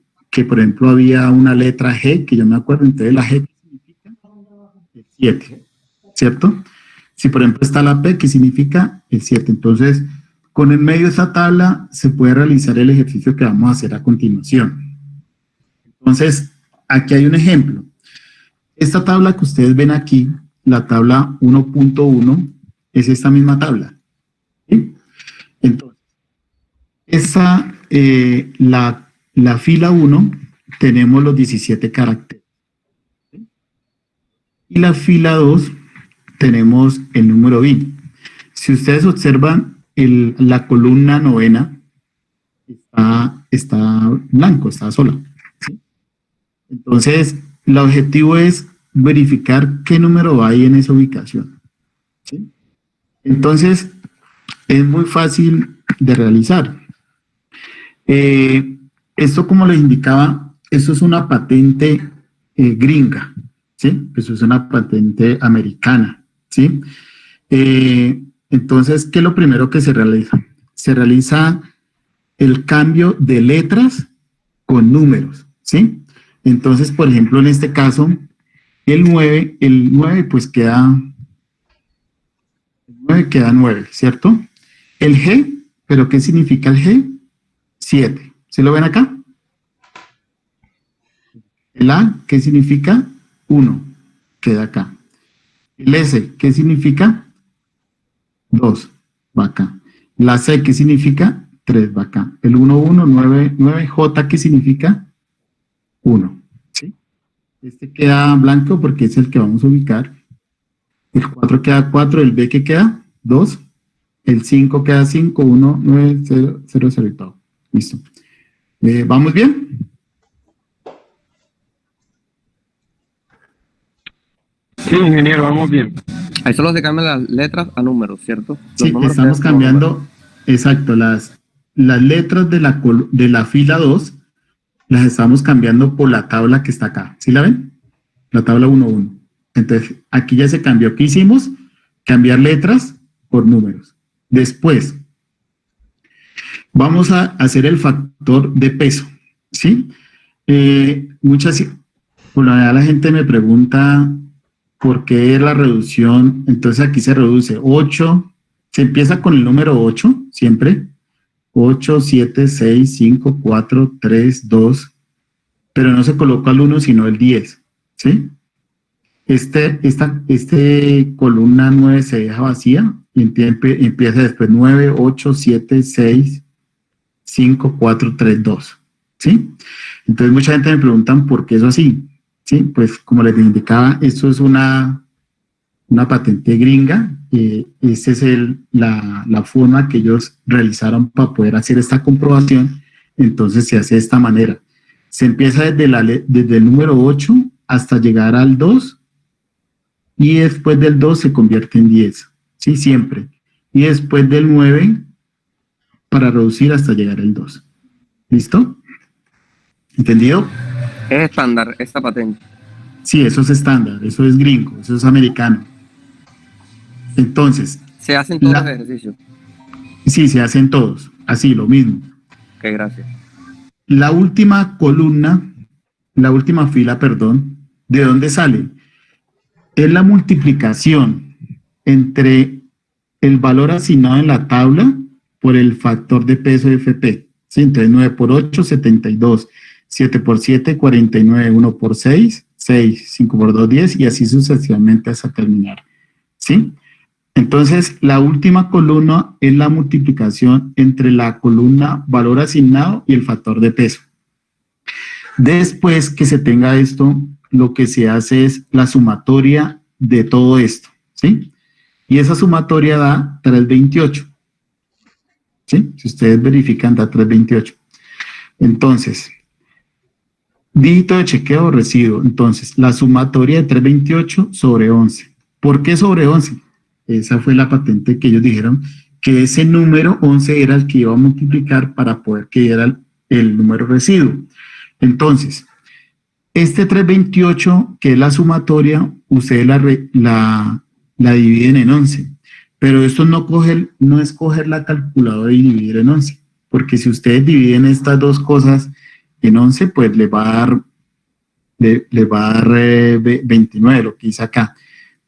A: por ejemplo había una letra G, que yo me acuerdo, entonces la G significa el 7, ¿cierto? Si por ejemplo está la P, que significa el 7. Entonces, con el medio de esa tabla se puede realizar el ejercicio que vamos a hacer a continuación. Entonces, aquí hay un ejemplo. Esta tabla que ustedes ven aquí, la tabla 1.1, es esta misma tabla, ¿sí? Entonces, la fila 1 tenemos los 17 caracteres, ¿sí? Y la fila 2 tenemos el número BIN. Si ustedes observan, la columna novena está blanco, está sola, ¿sí? Entonces, el objetivo es verificar qué número hay en esa ubicación, ¿sí? Entonces, es muy fácil de realizar. Esto, como les indicaba, esto es una patente gringa, ¿sí? Eso es una patente americana, ¿sí? Entonces, ¿qué es lo primero que se realiza? Se realiza el cambio de letras con números, ¿sí? Entonces, por ejemplo, en este caso, el 9 pues queda 9, ¿cierto? El G, ¿pero qué significa el G? 7. ¿Se lo ven acá? El A, ¿qué significa? 1, queda acá. El S, ¿qué significa? 2, va acá. La C, ¿qué significa? 3, va acá. El 1, 1, 9, 9. J, ¿qué significa? 1, ¿sí? Este queda blanco porque es el que vamos a ubicar. El 4 queda 4, el B que queda 2, el 5 queda 5, 1, 9, 0, 0, 0 y todo. Listo. ¿Vamos bien?
G: Sí, ingeniero, vamos bien.
C: Ahí solo se cambian las letras a números, ¿cierto?
A: Sí, estamos cambiando, exacto, las letras de la fila 2 las estamos cambiando por la tabla que está acá. ¿Sí la ven? La tabla 1.1. Entonces, aquí ya se cambió. ¿Qué hicimos? Cambiar letras por números. Después, vamos a hacer el factor de peso, ¿sí? Por lo general la gente me pregunta por qué la reducción. Entonces aquí se reduce 8, se empieza con el número 8, siempre. 8, 7, 6, 5, 4, 3, 2, pero no se coloca el 1, sino el 10, ¿sí? Esta columna 9 se deja vacía y empieza después 9, 8, 7, 6, 5, 4, 3, 2, ¿sí? Entonces mucha gente me pregunta por qué eso así, ¿sí? Pues como les indicaba, esto es una una patente gringa. Esta es la forma que ellos realizaron para poder hacer esta comprobación. Entonces se hace de esta manera. Se empieza desde el número 8 hasta llegar al 2, y después del 2 se convierte en 10, ¿sí? Siempre. Y después del 9 para reducir hasta llegar al 2. ¿Listo? ¿Entendido?
C: Es estándar esta patente.
A: Sí, eso es estándar, eso es gringo, eso es americano. Entonces...
C: ¿Se hacen todos los ejercicios?
A: Sí, se hacen todos, así, lo mismo.
C: Ok, gracias.
A: La última columna, la última fila, perdón, ¿de dónde sale? Es la multiplicación entre el valor asignado en la tabla por el factor de peso de FP. ¿Sí? Entonces 9 por 8, 72. 7 por 7, 49. 1 por 6, 6. 5 por 2, 10. Y así sucesivamente hasta terminar. ¿Sí? Entonces, la última columna es la multiplicación entre la columna valor asignado y el factor de peso. Después que se tenga esto, lo que se hace es la sumatoria de todo esto, ¿sí? Y esa sumatoria da 328, ¿sí? Si ustedes verifican, da 328. Entonces, dígito de chequeo o residuo. Entonces, la sumatoria de 328 sobre 11. ¿Por qué sobre 11? Esa fue la patente que ellos dijeron, que ese número 11 era el que iba a multiplicar para poder que diera el número residuo. Entonces, este 328, que es la sumatoria, ustedes la dividen en 11. Pero esto no es coger la calculadora y dividir en 11. Porque si ustedes dividen estas dos cosas en 11, pues les va a dar 29, lo que hice acá.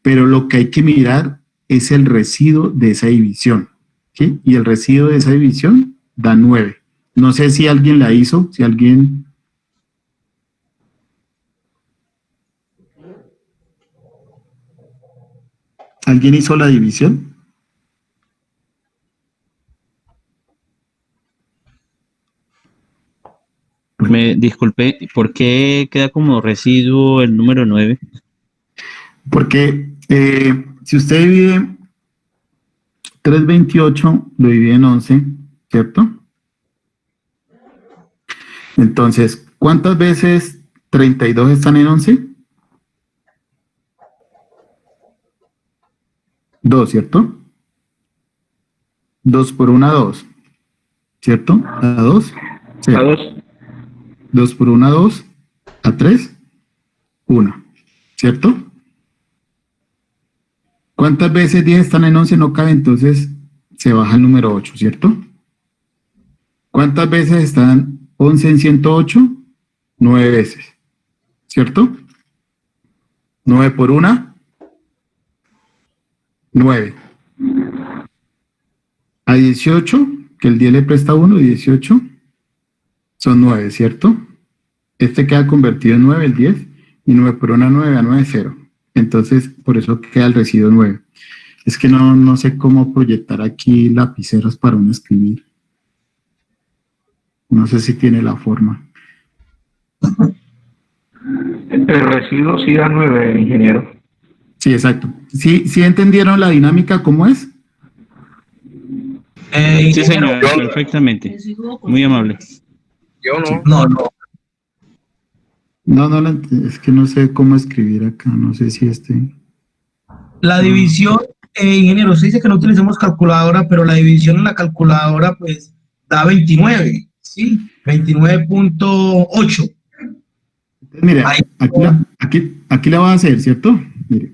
A: Pero lo que hay que mirar es el residuo de esa división, ¿sí? Y el residuo de esa división da 9. No sé si alguien la hizo, si alguien... ¿Alguien hizo la división?
H: Me disculpe, ¿por qué queda como residuo el número 9?
A: Porque si usted divide 328, lo divide en 11, ¿cierto? Entonces, ¿cuántas veces 32 están en 11? 2, ¿cierto? 2 por 1, 2, ¿cierto? A 2,
G: A 2.
A: 2 por 1, 2, a 3, 1, ¿cierto? ¿Cuántas veces 10 están en 11? No cabe, entonces se baja el número 8, ¿cierto? ¿Cuántas veces están 11 en 108? 9 veces, ¿cierto? 9 por 1, 9. A 18, que el 10 le presta 1, 18, son 9, ¿cierto? Este queda convertido en 9, el 10, y 9 por 1, 9, a 9, 0. Entonces, por eso queda el residuo 9. Es que no sé cómo proyectar aquí lapiceros para uno escribir. No sé si tiene la forma.
G: El residuo sí da 9, ingeniero.
A: Sí, exacto. ¿Sí entendieron la dinámica cómo es?
H: Sí, señor, perfectamente. Muy amable.
J: Yo no.
A: No, es que no sé cómo escribir acá. No sé si
M: La división, ingeniero, se dice que no utilicemos calculadora, pero la división en la calculadora, pues, da 29, ¿sí? 29.8.
A: Mire, aquí la voy a hacer, ¿cierto? Mire.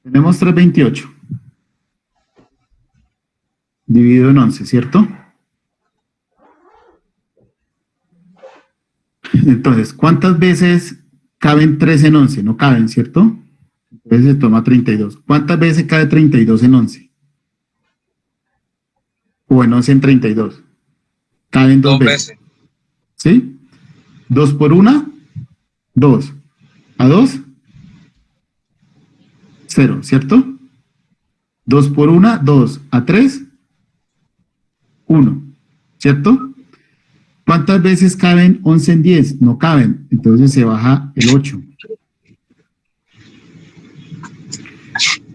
A: Tenemos 328. Dividido en 11, ¿cierto? Entonces, ¿cuántas veces caben 3 en 11? No caben, ¿cierto? Entonces se toma 32. ¿Cuántas veces cabe 32 en 11? O en 11 en 32. Caben 2 veces. ¿Sí? 2 por 1, 2. A 2, 0, ¿cierto? 2 por 1, 2. A 3, 1, ¿cierto? ¿Cuántas veces caben 11 en 10? No caben, entonces se baja el 8.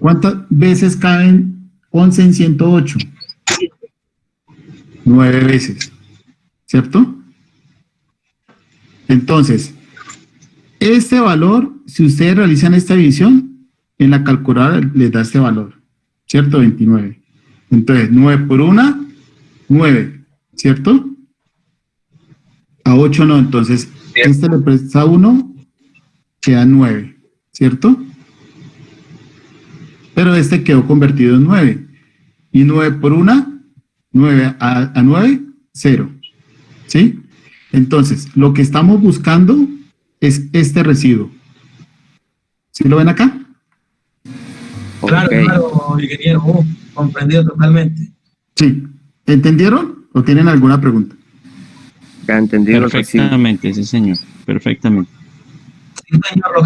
A: ¿Cuántas veces caben 11 en 108? 9 veces, ¿cierto? Entonces, este valor, si ustedes realizan esta división, en la calculadora les da este valor, ¿cierto? 29. Entonces, 9 por 1, 9, ¿cierto? A 8 no, entonces, este le presta 1, queda 9, ¿cierto? Pero este quedó convertido en 9. Y 9 por 1, 9 a 9, 0, ¿sí? Entonces, lo que estamos buscando es este residuo. ¿Sí lo ven acá?
M: Claro, claro, ingeniero, comprendido totalmente.
A: Sí. ¿Entendieron o tienen alguna pregunta?
C: Ya entendí.
H: Perfectamente, sí, señor. Perfectamente.
M: Sí, señor, lo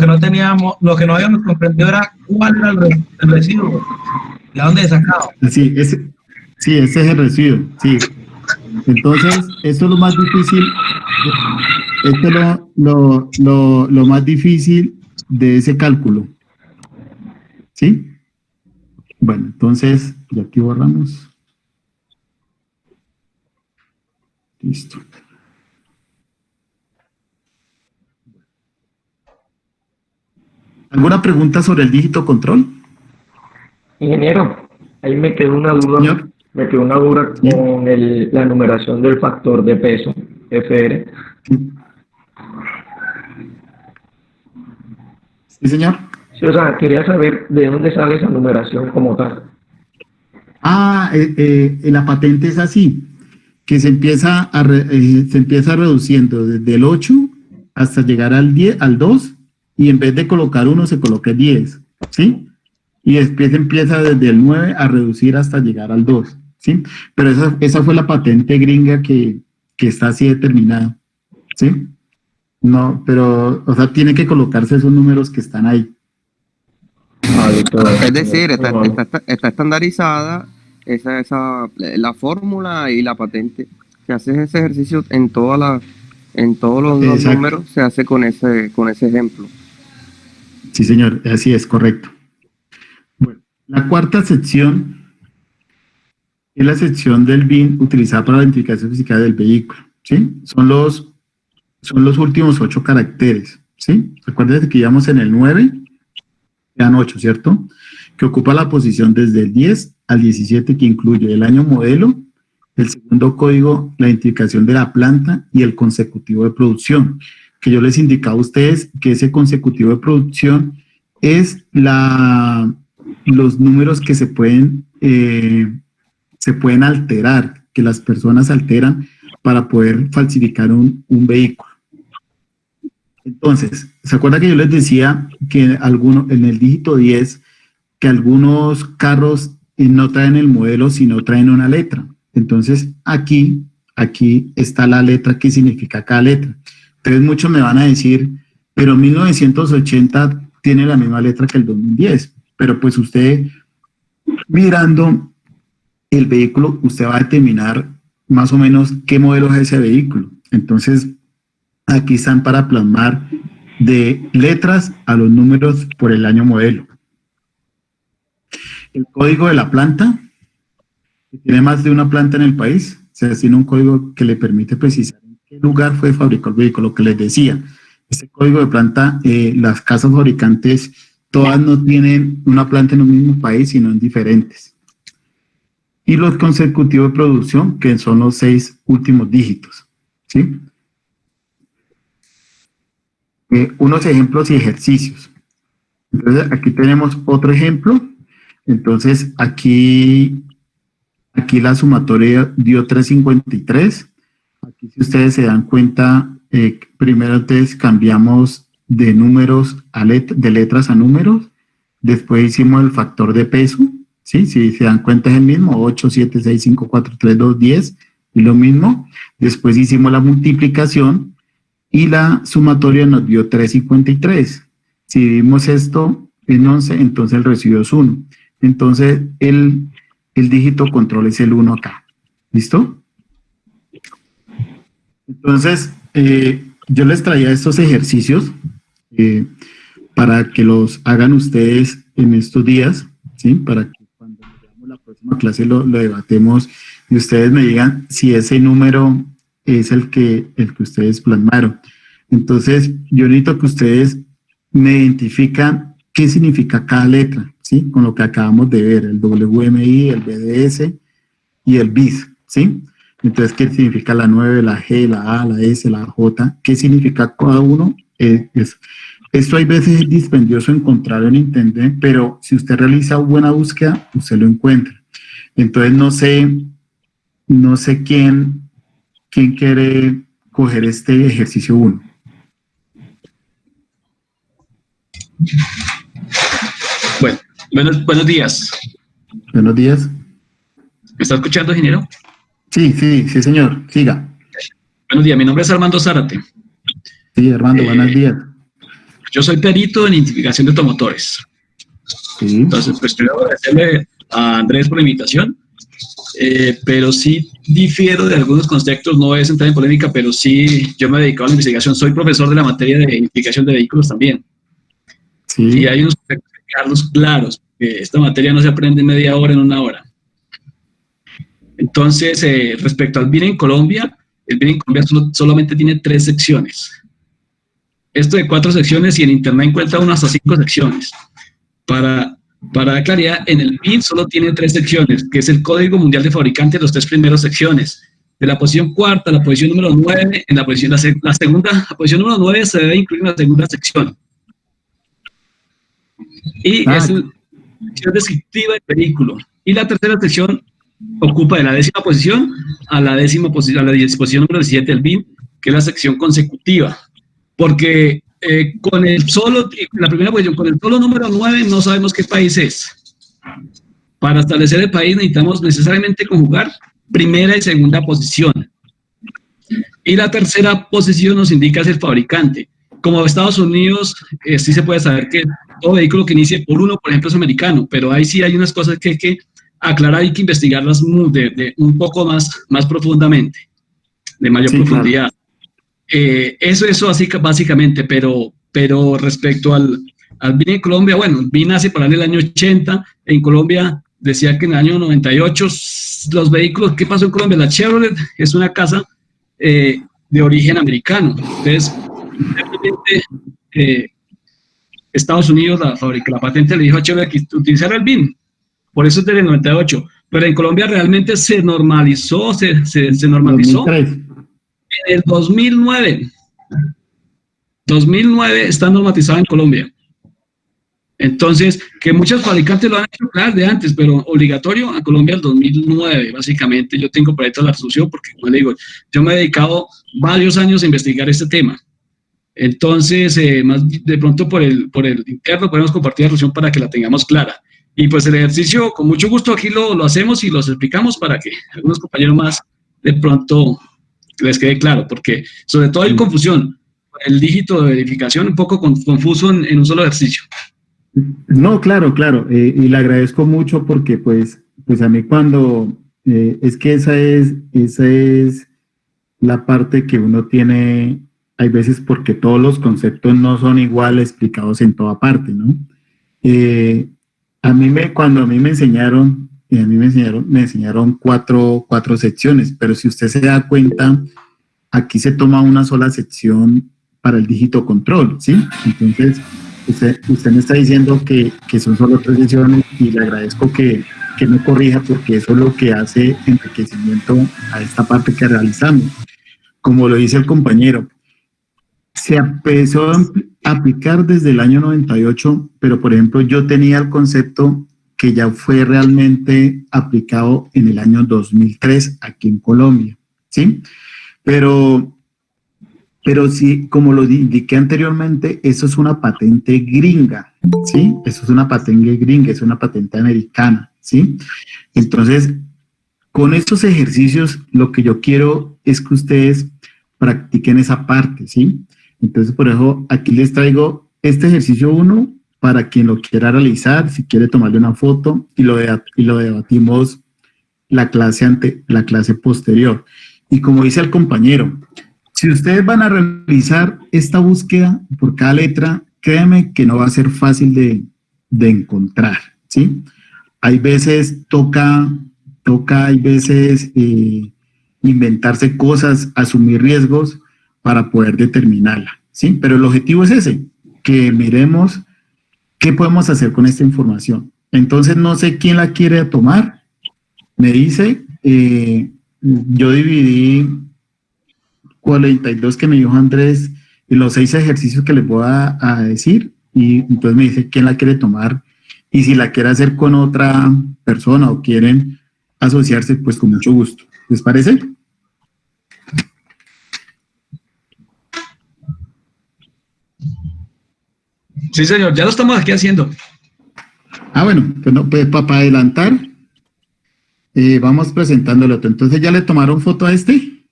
M: que no habíamos comprendido era cuál era el residuo, de dónde se sacaba.
A: Sí, ese es el residuo, sí. Entonces, esto es lo más difícil, esto es lo más difícil de ese cálculo. ¿Sí? Bueno, entonces, y aquí borramos. Listo. ¿Alguna pregunta sobre el dígito control?
G: Ingeniero, ahí me quedó una duda.
A: Señor.
G: Me quedó una duda con la numeración del factor de peso, FR.
A: Sí, señor.
G: Sí, o sea, quería saber de dónde sale esa numeración como tal.
A: La patente es así, que se empieza reduciendo desde el 8 hasta llegar al 10, al 2, y en vez de colocar 1 se coloca 10, ¿sí? Y después empieza desde el 9 a reducir hasta llegar al 2, ¿sí? Pero esa fue la patente gringa que está así determinada, ¿sí? No, pero, o sea, tiene que colocarse esos números que están ahí.
C: Es decir, está estandarizada la fórmula y la patente. Se hace ese ejercicio en todos los números, se hace con ese ejemplo.
A: Sí, señor, así es, correcto. Bueno, la cuarta sección es la sección del BIN utilizada para la identificación física del vehículo, ¿sí? Son los últimos 8 caracteres, ¿sí? Recuerden que íbamos en el 9, quedan 8, ¿cierto? Que ocupa la posición desde el 10 al 17, que incluye el año modelo, el segundo código, la identificación de la planta y el consecutivo de producción, que yo les indicaba a ustedes que ese consecutivo de producción es los números que se pueden alterar, que las personas alteran para poder falsificar un vehículo. Entonces, ¿se acuerda que yo les decía que en el dígito 10, que algunos carros no traen el modelo, sino traen una letra? Entonces, aquí está la letra que significa cada letra. Entonces, muchos me van a decir, pero 1980 tiene la misma letra que el 2010. Pero pues usted, mirando el vehículo, usted va a determinar más o menos qué modelo es ese vehículo. Entonces, aquí están para plasmar de letras a los números por el año modelo. El código de la planta, que tiene más de una planta en el país, se tiene un código que le permite precisar en qué lugar fue fabricado el vehículo, lo que les decía. Este código de planta, las casas fabricantes, todas no tienen una planta en un mismo país, sino en diferentes. Y los consecutivos de producción, que son los 6 últimos dígitos, ¿sí? Unos ejemplos y ejercicios. Entonces, aquí tenemos otro ejemplo. Entonces, aquí la sumatoria dio 353. Aquí, si ustedes se dan cuenta, primero entonces cambiamos de números de letras a números. Después hicimos el factor de peso. ¿Sí? Si se dan cuenta es el mismo, 8, 7, 6, 5, 4, 3, 2, 10, y lo mismo. Después hicimos la multiplicación y la sumatoria nos dio 353. Si dividimos esto en 11, entonces el residuo es 1. Entonces el dígito control es el 1 acá. ¿Listo? Entonces, yo les traía estos ejercicios para que los hagan ustedes en estos días. ¿sí? Para que cuando veamos la próxima clase lo debatemos y ustedes me digan si ese número es el que ustedes plasmaron. Entonces, yo necesito que ustedes me identifican qué significa cada letra, ¿sí? Con lo que acabamos de ver, el WMI, el BDS y el BIS, ¿sí? Entonces, ¿qué significa la 9, la G, la A, la S, la J? ¿Qué significa cada uno? Esto hay veces es dispendioso encontrarlo en internet, pero si usted realiza buena búsqueda, usted lo encuentra. Entonces, no sé quién quiere coger este ejercicio 1.
N: Bueno, buenos días.
A: Buenos días.
N: ¿Me está escuchando, ingeniero?
A: Sí, señor. Siga.
N: Buenos días, mi nombre es Armando Zárate.
A: Sí, Armando, buenos días.
N: Yo soy perito en identificación de automotores.
A: Sí.
N: Entonces, pues quiero agradecerle a Andrés por la invitación, pero sí difiero de algunos conceptos, no es entrar en polémica, pero sí yo me he dedicado a la investigación, soy profesor de la materia de identificación de vehículos también.
A: Sí.
N: Y hay unos conceptos claros, que esta materia no se aprende en media hora, en una hora. Entonces, respecto al BIN en Colombia, el BIN en Colombia solamente tiene 3 secciones. Esto de 4 secciones y en internet encuentra unas hasta 5 secciones. Para dar claridad, en el BIN solo tiene 3 secciones, que es el Código Mundial de Fabricantes, los 3 primeros secciones. De la posición cuarta a la posición número 9, la posición número 9 se debe incluir en la segunda sección. Y es la sección descriptiva del vehículo. Y la tercera sección ocupa de la 10ª posición a la 10ª posición, a la disposición número 17 del BIN, que es la sección consecutiva. Porque la primera posición, con el solo número 9 no sabemos qué país es. Para establecer el país necesitamos necesariamente conjugar primera y segunda posición. Y la tercera posición nos indica es el fabricante. Como Estados Unidos, sí se puede saber que todo vehículo que inicie por 1, por ejemplo, es americano, pero ahí sí hay unas cosas que hay que aclarar y que investigarlas un poco más profundamente, de mayor profundidad. Claro. Eso así básicamente, pero respecto al BIN en Colombia, bueno, el BIN nace para el año 80, en Colombia decía que en el año 98 los vehículos, ¿qué pasó en Colombia? La Chevrolet es una casa de origen americano, entonces Estados Unidos, la patente le dijo a Chevrolet que utilizara el BIN, por eso es del 98, pero en Colombia realmente se normalizó, se normalizó 2003. En el 2009. 2009 está normatizado en Colombia. Entonces, que muchos fabricantes lo han hecho claro de antes, pero obligatorio a Colombia el 2009, básicamente. Yo tengo por ahí toda la resolución porque, como le digo, yo me he dedicado varios años a investigar este tema. Entonces, más de pronto por el interno podemos compartir la resolución para que la tengamos clara. Y pues el ejercicio, con mucho gusto, aquí lo hacemos y los explicamos para que algunos compañeros más de pronto les quede claro, porque sobre todo hay confusión. El dígito de verificación un poco confuso en un solo ejercicio.
A: No, claro. Y le agradezco mucho porque pues a mí cuando, es que esa es la parte que uno tiene, hay veces porque todos los conceptos no son igual explicados en toda parte, ¿no? Cuando a mí me enseñaron 4 secciones, pero si usted se da cuenta, aquí se toma una sola sección para el dígito control, ¿sí? Entonces, usted me está diciendo que son solo 3 secciones y le agradezco que me corrija porque eso es lo que hace enriquecimiento a esta parte que realizamos. Como lo dice el compañero, se empezó a aplicar desde el año 98, pero por ejemplo yo tenía el concepto que ya fue realmente aplicado en el año 2003 aquí en Colombia, ¿sí? Pero sí, como lo indiqué anteriormente, eso es una patente gringa, ¿sí? Eso es una patente gringa, es una patente americana, ¿sí? Entonces, con estos ejercicios, lo que yo quiero es que ustedes practiquen esa parte, ¿sí? Entonces, por eso, aquí les traigo este ejercicio 1 para quien lo quiera realizar, si quiere tomarle una foto y lo debatimos la clase posterior. Y como dice el compañero, si ustedes van a realizar esta búsqueda por cada letra, créanme que no va a ser fácil de encontrar, ¿sí? hay veces hay veces inventarse cosas, asumir riesgos para poder determinarla, ¿sí? Pero el objetivo es ese, que miremos qué podemos hacer con esta información. Entonces, no sé quién la quiere tomar. Me dice, yo dividí 42 que me dijo Andrés en los 6 ejercicios que les voy a decir, y entonces me dice quién la quiere tomar, y si la quiere hacer con otra persona o quieren asociarse, pues con mucho gusto. ¿Les parece?
N: Sí, señor, ya lo estamos aquí haciendo.
A: Bueno, pues, no, pues para adelantar, vamos presentándolo. Entonces, ¿ya le tomaron foto a este?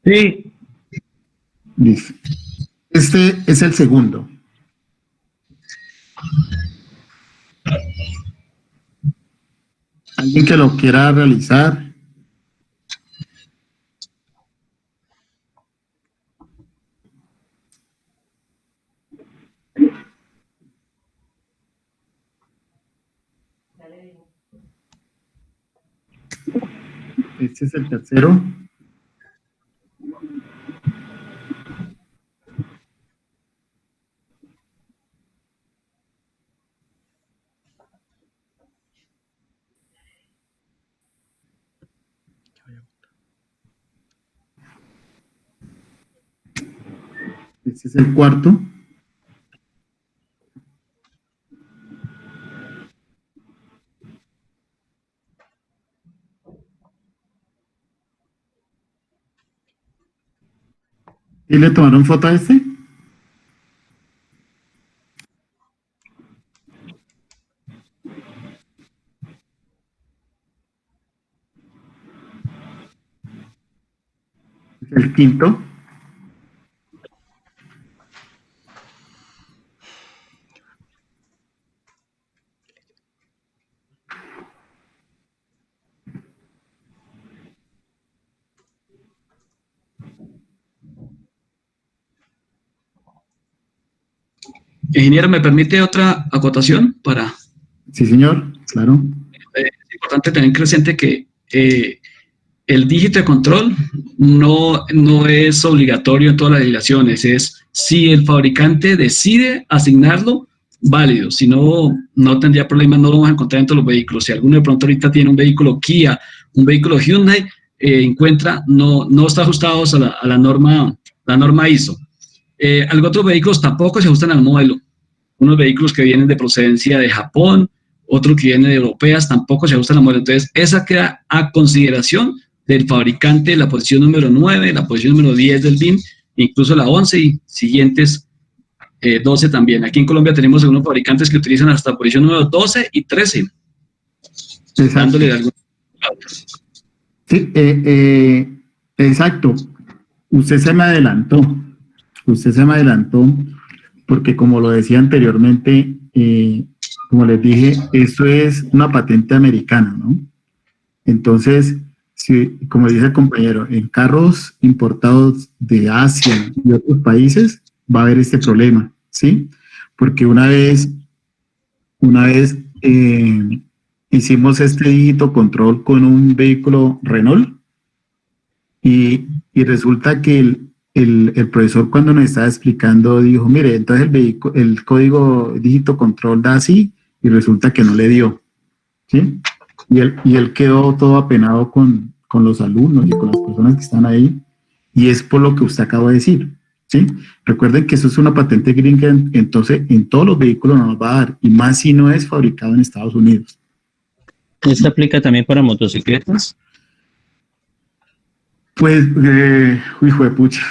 M: Sí.
A: Listo. Este es el segundo. ¿Alguien que lo quiera realizar? Este es el tercero. Este es el cuarto. ¿Y le tomaron foto a este? El quinto.
N: Ingeniero, ¿me permite otra acotación para...?
A: Sí, señor, claro.
N: Es importante tener presente que el dígito de control no es obligatorio en todas las legislaciones, es si el fabricante decide asignarlo, válido, si no, no tendría problemas, no lo vamos a encontrar en todos los vehículos. Si alguno de pronto ahorita tiene un vehículo Kia, un vehículo Hyundai, encuentra, no está ajustados a la norma ISO. Algunos otros vehículos tampoco se ajustan al modelo. Unos vehículos que vienen de procedencia de Japón, otros que vienen de europeas, tampoco se ajustan al modelo. Entonces, esa queda a consideración del fabricante, la posición número 9, la posición número 10 del BIN, incluso la 11 y siguientes 12 también. Aquí en Colombia tenemos algunos fabricantes que utilizan hasta posición número 12 y 13. Dándole algún...
A: Sí, exacto. Usted se me adelantó. Porque como lo decía anteriormente, como les dije, eso es una patente americana, ¿no? Entonces, si, como dice el compañero, en carros importados de Asia y otros países va a haber este problema, ¿sí? Porque una vez hicimos este dígito control con un vehículo Renault y resulta que el profesor cuando nos estaba explicando dijo, mire, entonces el código dígito control da así y resulta que no le dio, ¿sí? Y él quedó todo apenado con los alumnos y con las personas que están ahí, y es por lo que usted acaba de decir, ¿sí? Recuerden que eso es una patente gringa, entonces en todos los vehículos no nos va a dar, y más si no es fabricado en Estados Unidos.
H: ¿Esto aplica también para motocicletas?
A: Pues, hijo de pucha,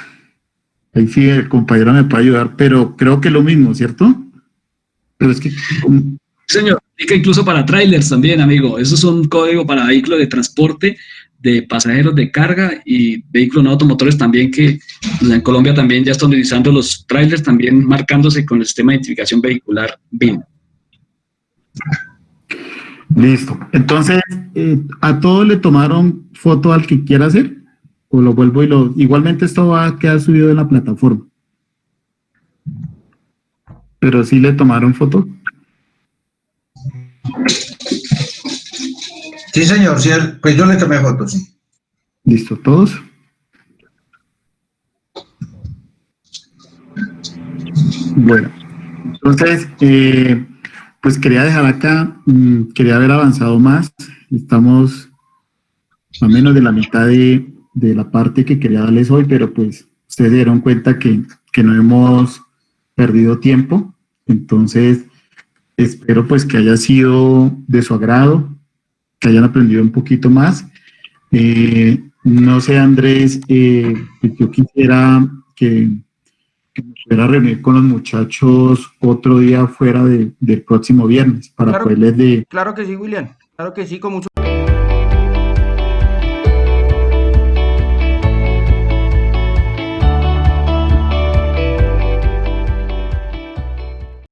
A: ahí sí el compañero me puede ayudar, pero creo que es lo mismo, ¿cierto? Pero es que...
N: Señor, aplica incluso para trailers también, amigo. Eso es un código para vehículos de transporte de pasajeros de carga y vehículos no automotores también, que en Colombia también ya están utilizando los trailers, también marcándose con el sistema de identificación vehicular BIN.
A: Listo. Entonces, ¿a todos le tomaron foto al que quiera hacer? ¿O lo vuelvo y lo... Igualmente esto va a quedar subido en la plataforma. Pero sí le tomaron foto.
B: Sí, señor, sí, pues yo le tomé fotos, sí.
A: ¿Listo todos? Bueno, entonces, pues quería dejar acá, quería haber avanzado más. Estamos a menos de la mitad de la parte que quería darles hoy, pero pues ustedes se dieron cuenta que no hemos perdido tiempo. Entonces, espero pues que haya sido de su agrado, que hayan aprendido un poquito más. No sé, Andrés, pues yo quisiera que me pudiera reunir con los muchachos otro día fuera del próximo viernes para
L: Claro,
A: poderles de...
L: claro que sí, William. Claro que sí, con mucho